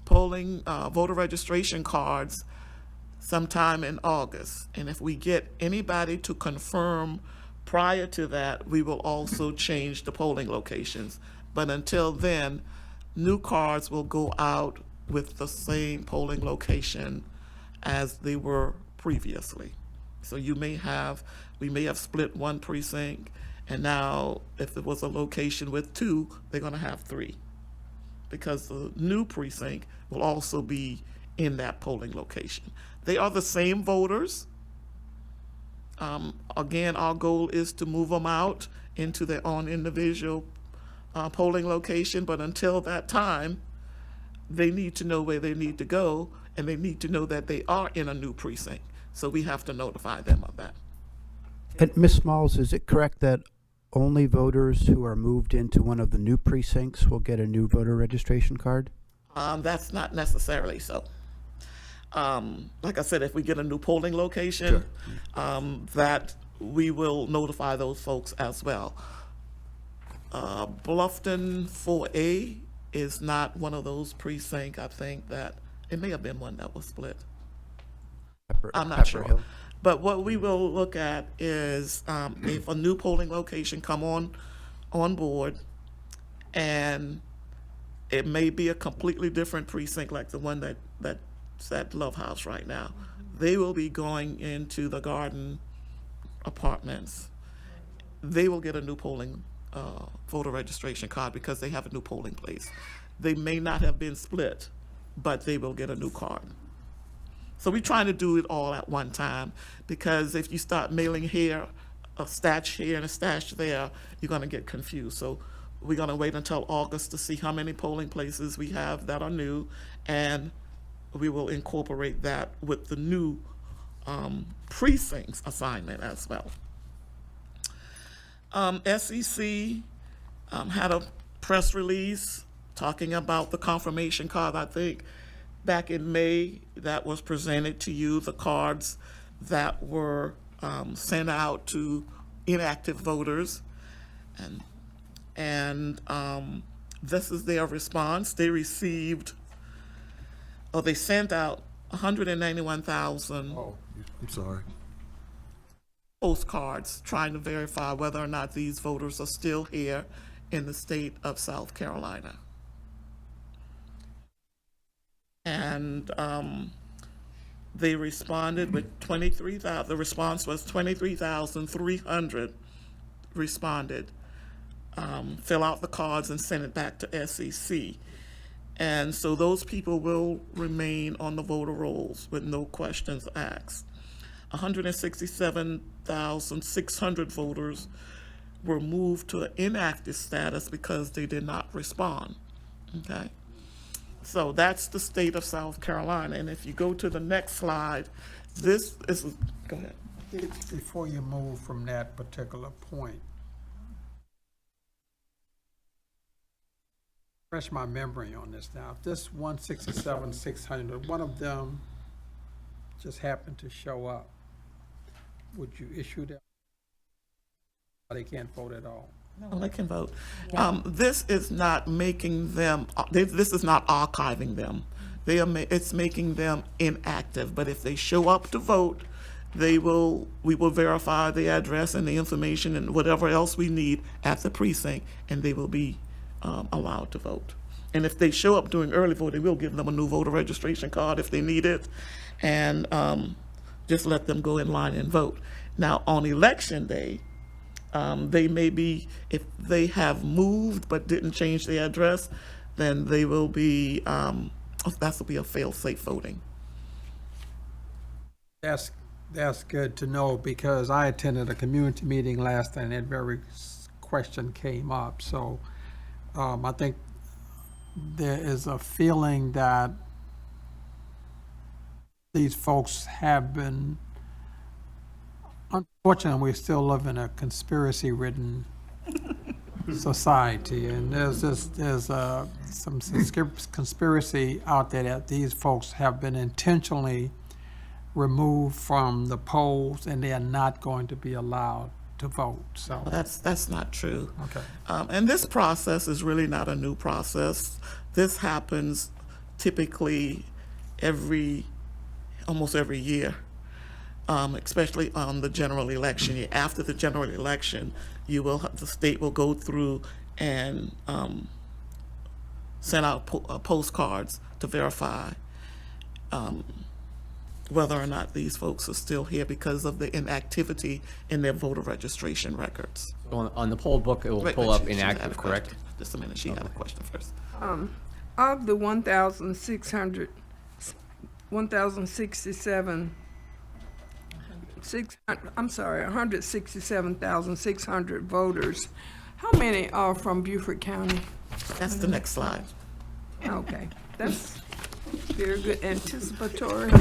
polling voter registration cards sometime in August. And if we get anybody to confirm prior to that, we will also change the polling locations. But until then, new cards will go out with the same polling location as they were previously. So we may have split one precinct, and now if it was a location with 2, they're gonna have 3. Because the new precinct will also be in that polling location. They are the same voters. Again, our goal is to move them out into their own individual polling location, but until that time, they need to know where they need to go, and they need to know that they are in a new precinct. So we have to notify them of that. And Ms. Smalls, is it correct that only voters who are moved into one of the new precincts will get a new voter registration card? That's not necessarily so. Like I said, if we get a new polling location, that we will notify those folks as well. Bluffton 4A is not one of those precincts. I think that it may have been one that was split. I'm not sure. Hill. But what we will look at is if a new polling location come on board, and it may be a completely different precinct like the one that's at Love House right now. They will be going into the Garden Apartments. They will get a new polling voter registration card because they have a new polling place. They may not have been split, but they will get a new card. So we're trying to do it all at one time, because if you start mailing here, a stash here and a stash there, you're gonna get confused. So we're gonna wait until August to see how many polling places we have that are new, and we will incorporate that with the new precincts assignment as well. SEC had a press release talking about the confirmation card. I think back in May, that was presented to you, the cards that were sent out to inactive voters. And this is their response. They sent out 191,000 I'm sorry. postcards trying to verify whether or not these voters are still here in the state of South Carolina. And they responded with 23,000. The response was 23,300 responded. Fill out the cards and send it back to SEC. And so those people will remain on the voter rolls with no questions asked. 167,600 voters were moved to an inactive status because they did not respond. Okay? So that's the state of South Carolina. And if you go to the next slide, this is, go ahead. Before you move from that particular point, refresh my memory on this now. If this 167,600, one of them just happened to show up, would you issue that? Or they can't vote at all? No, they can vote. This is not making them, this is not archiving them. It's making them inactive, but if they show up to vote, we will verify the address and the information and whatever else we need at the precinct, and they will be allowed to vote. And if they show up during early voting, we'll give them a new voter registration card if they need it, and just let them go in line and vote. Now, on election day, they may be, if they have moved but didn't change the address, then they will be, that will be a fail-safe voting. That's good to know, because I attended a community meeting last night and that very question came up. So I think there is a feeling that these folks have been, unfortunately, we still live in a conspiracy-ridden society, and there's some conspiracy out there that these folks have been intentionally removed from the polls, and they are not going to be allowed to vote. So That's not true. okay. And this process is really not a new process. This happens typically almost every year, especially on the general election year. After the general election, the state will go through and send out postcards to verify whether or not these folks are still here because of the inactivity in their voter registration records. On the poll book, it will Wait, pull wait, up she had a inactive, question. correct? Just a minute, she had a question first. Of the 167,600 voters, how many are from Beaufort County? That's the next slide. Okay, that's very good anticipatory.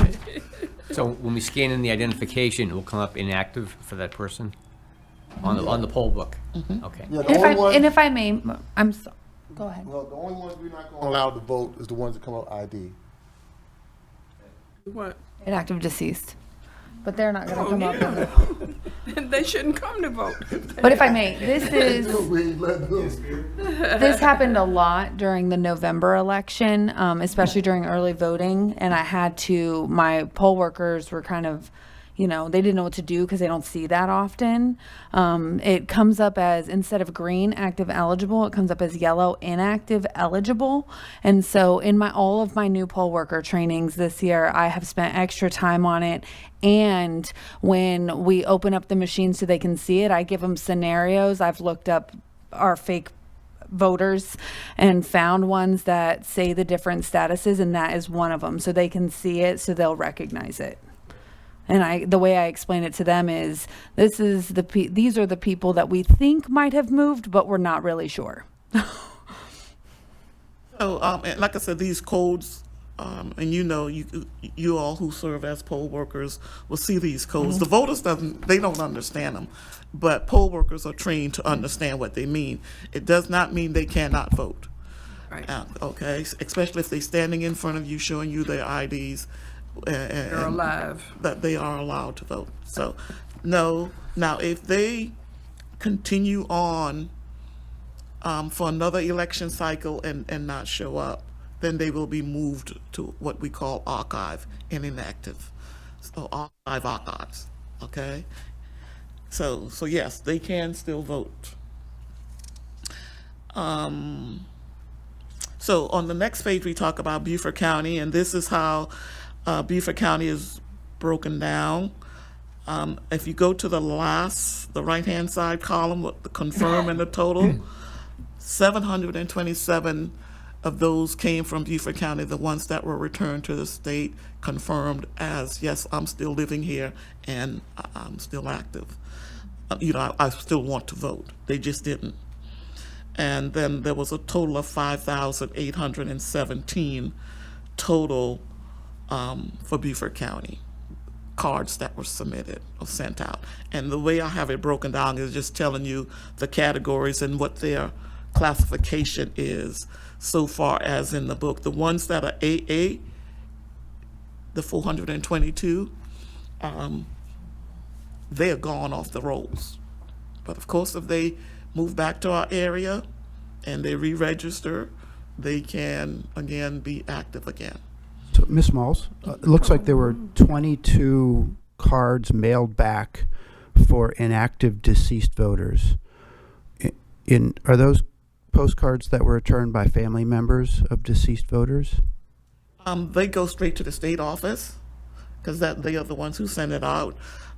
So when we scan in the identification, it will come up inactive for that person on the poll book? Okay. Yeah, the And only one, if I may, go ahead. well, the only ones we're not gonna allow to vote is the ones that come up ID. What? Inactive deceased. But they're not gonna come up. They shouldn't come to vote. But if I may, this is, We ain't letting them. this happened a lot during the November election, especially during early voting. And my poll workers were kind of, they didn't know what to do because they don't see that often. It comes up as, instead of green, active eligible, it comes up as yellow, inactive eligible. And so in all of my new poll worker trainings this year, I have spent extra time on it. And when we open up the machine so they can see it, I give them scenarios. I've looked up our fake voters and found ones that say the different statuses, and that is one of them. So they can see it, so they'll recognize it. And the way I explain it to them is, these are the people that we think might have moved, but we're not really sure. So, and like I said, these codes, and you all who serve as poll workers will see these codes. The voters they don't understand them, but poll workers are trained to understand what they mean. It does not mean they cannot vote. Right. Okay, especially if they're standing in front of you showing you their IDs. They're alive. That they are allowed to vote. So, no. Now, if they continue on for another election cycle and not show up, then they will be moved to what we call archive and inactive. So archives, okay? So yes, they can still vote. So on the next page, we talk about Beaufort County, and this is how Beaufort County is broken down. If you go to the right-hand side column, with the confirm and the total, 727 of those came from Beaufort County, the ones that were returned to the state, confirmed as, yes, I'm still living here and I'm still active. I still want to vote. They just didn't. And then there was a total of 5,817 total for Beaufort County cards that were submitted or sent out. And the way I have it broken down is just telling you the categories and what their classification is so far as in the book. The ones that are AA, the 422, they are gone off the rolls. But of course, if they move back to our area and they re-register, they can again be active again. So, Ms. Smalls, it looks like there were 22 cards mailed back for inactive deceased voters. Are those postcards that were returned by family members of deceased voters? They go straight to the state office because they are the ones who send it out.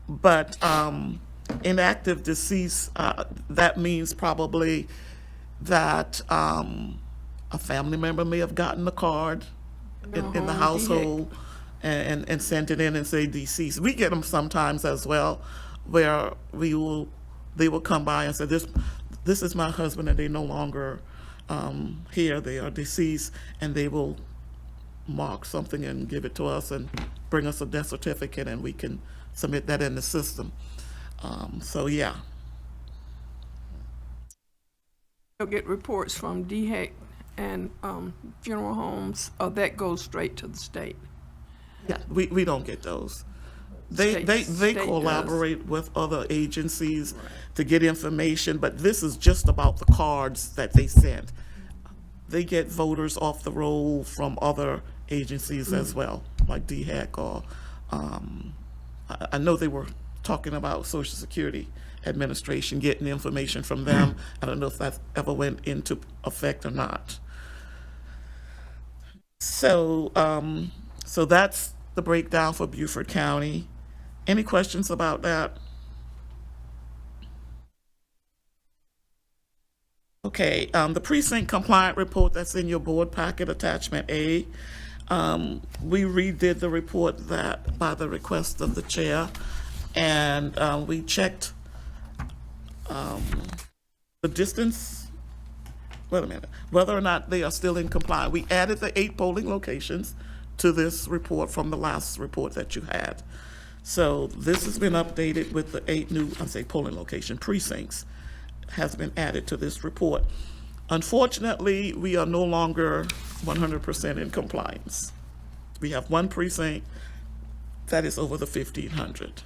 But inactive deceased, that means probably that a family member may have gotten the card in the household and sent it in and say deceased. We get them sometimes as well, where they will come by and say, this is my husband and they no longer here, they are deceased, and they will mark something and give it to us and bring us a death certificate and we can submit that in the system. So yeah. You'll get reports from DHEC and funeral homes, or that goes straight to the state? Yeah, we don't get those. They State does. collaborate with other agencies to get information, but this is just about the cards that they send. They get voters off the roll from other agencies as well, like DHEC or, I know they were talking about Social Security Administration, getting information from them. I don't know if that ever went into effect or not. So, so that's the breakdown for Beaufort County. Any questions about that? Okay, the precinct compliant report that's in your board packet, attachment A. We redid the report that by the request of the chair, and we checked the distance, wait a minute, whether or not they are still in compliance. We added the 8 polling locations to this report from the last report that you had. So this has been updated with the 8 new, polling location precincts has been added to this report. Unfortunately, we are no longer 100% in compliance. We have one precinct that is over the 1,500.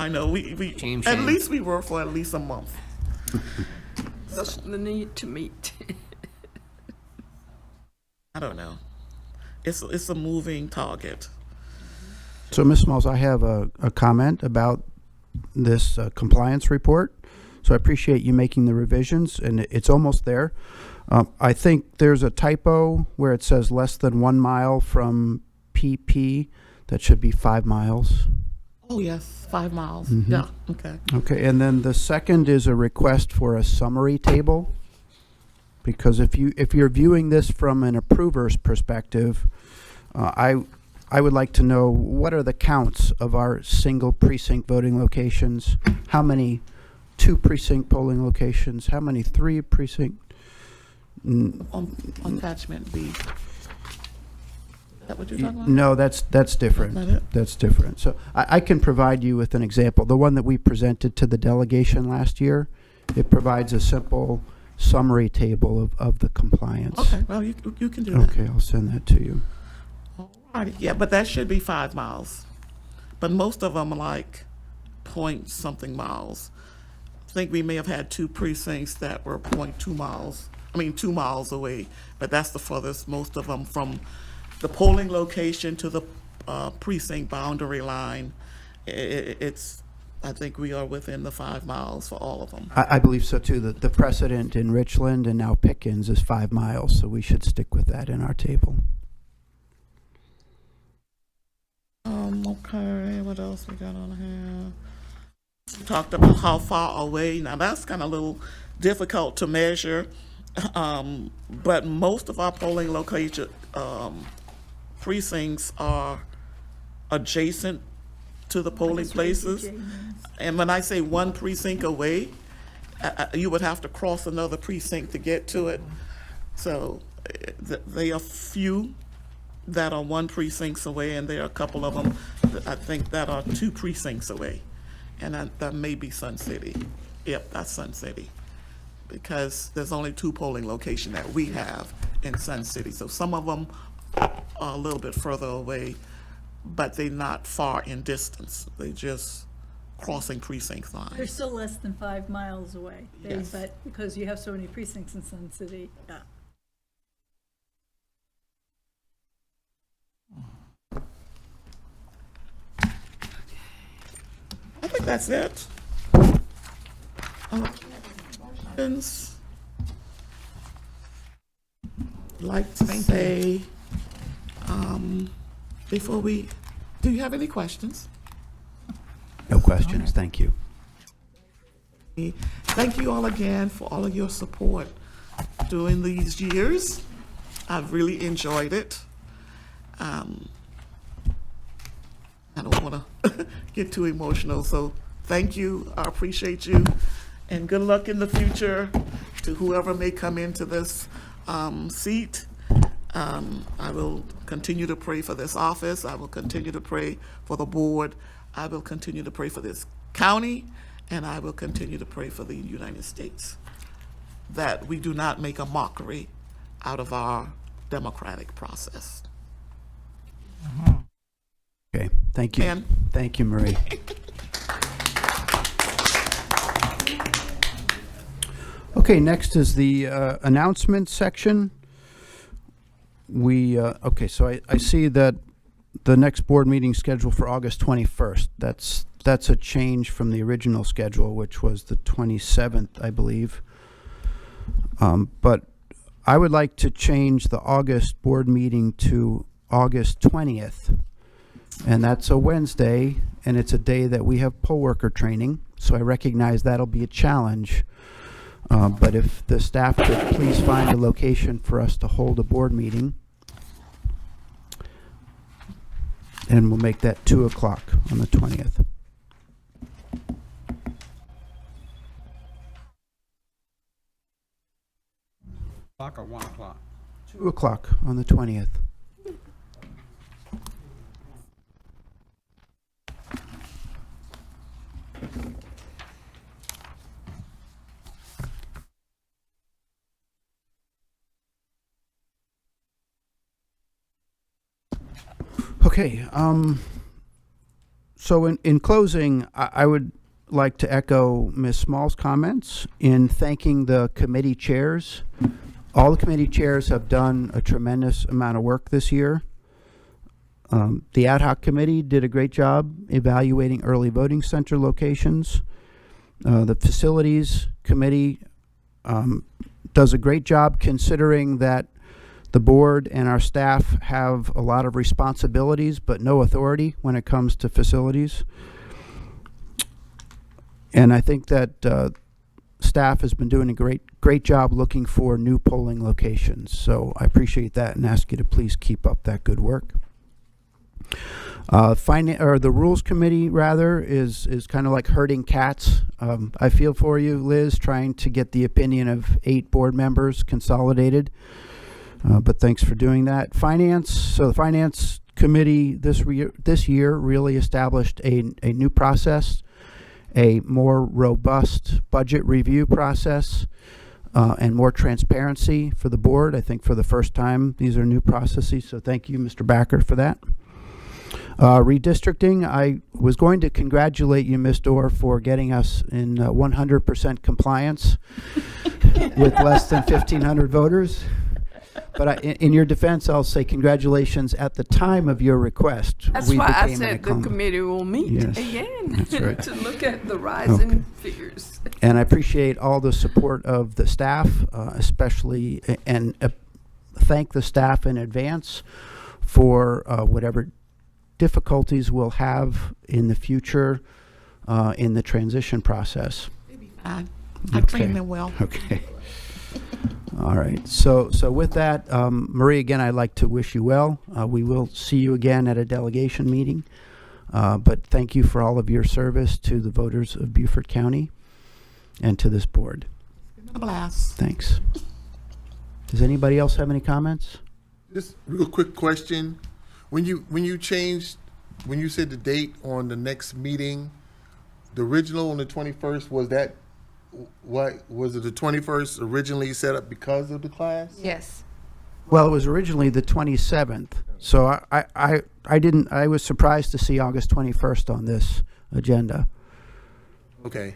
I know, we Shame, at shame. least we were for at least a month. That's the need to meet. I don't know. It's a moving target. So, Ms. Smalls, I have a comment about this compliance report. So I appreciate you making the revisions, and it's almost there. I think there's a typo where it says less than 1 mile from PP. That should be 5 miles. Oh, yes, 5 miles. Mhm. Yeah, okay. Okay, and then the second is a request for a summary table. Because if you're viewing this from an approver's perspective, I would like to know what are the counts of our single precinct voting locations? How many 2 precinct polling locations? How many 3 precinct? On attachment B. Is that what you're talking about? No, that's different. That's not it? That's different. So I can provide you with an example. The one that we presented to the delegation last year, it provides a simple summary table of the compliance. Okay, well, you can do that. Okay, I'll send that to you. Alrighty, yeah, but that should be 5 miles. But most of them are like point something miles. I think we may have had 2 precincts that were 0.2 miles, 2 miles away, but that's the furthest, most of them from the polling location to the precinct boundary line. I think we are within the 5 miles for all of them. I believe so too. The precedent in Richland and now Pickens is 5 miles, so we should stick with that in our table. Okay, what else we got on here? We talked about how far away. Now that's kind of a little difficult to measure, but most of our polling location precincts are adjacent to the polling places. And when I say 1 precinct away, you would have to cross another precinct to get to it. So they are few that are 1 precinct away, and there are a couple of them that I think that are 2 precincts away. And that may be Sun City. Yep, that's Sun City. Because there's only 2 polling locations that we have in Sun City. So some of them are a little bit further away, but they're not far in distance. They just crossing precinct They're lines. still less than 5 miles away. Yes. But because you have so many precincts in Sun City, yeah. I think that's it. Questions? Like to say, before we, do you have any questions? No questions. Thank you. Thank you all again for all of your support during these years. I've really enjoyed it. I don't want to get too emotional, so thank you. I appreciate you. And good luck in the future to whoever may come into this seat. I will continue to pray for this office. I will continue to pray for the board. I will continue to pray for this county and I will continue to pray for the United States, that we do not make a mockery out of our democratic process. Okay, thank you. And- Thank you, Marie. Okay, next is the announcement section. Okay, so I see that the next board meeting scheduled for August 21st. That's a change from the original schedule, which was the 27th, I believe. But I would like to change the August board meeting to August 20th. And that's a Wednesday, and it's a day that we have poll worker training. So I recognize that'll be a challenge. But if the staff could please find a location for us to hold a board meeting. And we'll make that 2 o'clock on the 20th. O'clock or 1 o'clock? 2 o'clock on the 20th. Okay, so in closing, I would like to echo Ms. Small's comments in thanking the committee chairs. All the committee chairs have done a tremendous amount of work this year. The ad hoc committee did a great job evaluating early voting center locations. The facilities committee does a great job considering that the board and our staff have a lot of responsibilities but no authority when it comes to facilities. And I think that staff has been doing a great job looking for new polling locations. So I appreciate that and ask you to please keep up that good work. The rules committee rather is kind of like herding cats. I feel for you, Liz, trying to get the opinion of 8 board members consolidated. But thanks for doing that. Finance. So the finance committee this year really established a new process, a more robust budget review process, and more transparency for the board. I think for the first time, these are new processes. So thank you, Mr. Backer, for that. Redistricting, I was going to congratulate you, Ms. Dorr, for getting us in 100% compliance with less than 1,500 voters. But in your defense, I'll say congratulations at the time of your request. That's we why I became an said the incumbent. committee will meet Yes, again that's right. to look at the rising figures. And I appreciate all the support of the staff, especially, and thank the staff in advance for whatever difficulties we'll have in the future in the transition process. I Okay. trained them well. Okay. All right. So with that, Marie, again, I'd like to wish you well. We will see you again at a delegation meeting. But thank you for all of your service to the voters of Beaufort County and to this board. A blast. Thanks. Does anybody else have any comments? Just real quick question. When you said the date on the next meeting, the original on the 21st, was it the 21st originally set up because of the class? Yes. Well, it was originally the 27th. So I was surprised to see August 21st on this agenda. Okay.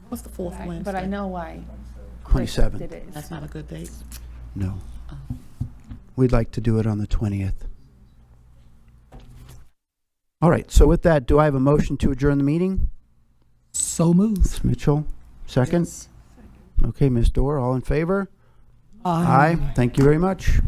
What's the fourth Wednesday? But I know why. Chris 27th. did it. That's not a good date. No. We'd like to do it on the 20th. All right. So with that, do I have a motion to adjourn the meeting? So moved. Ms. Mitchell, second? Okay, Ms. Dorr, all in favor? Aye. Thank you very much.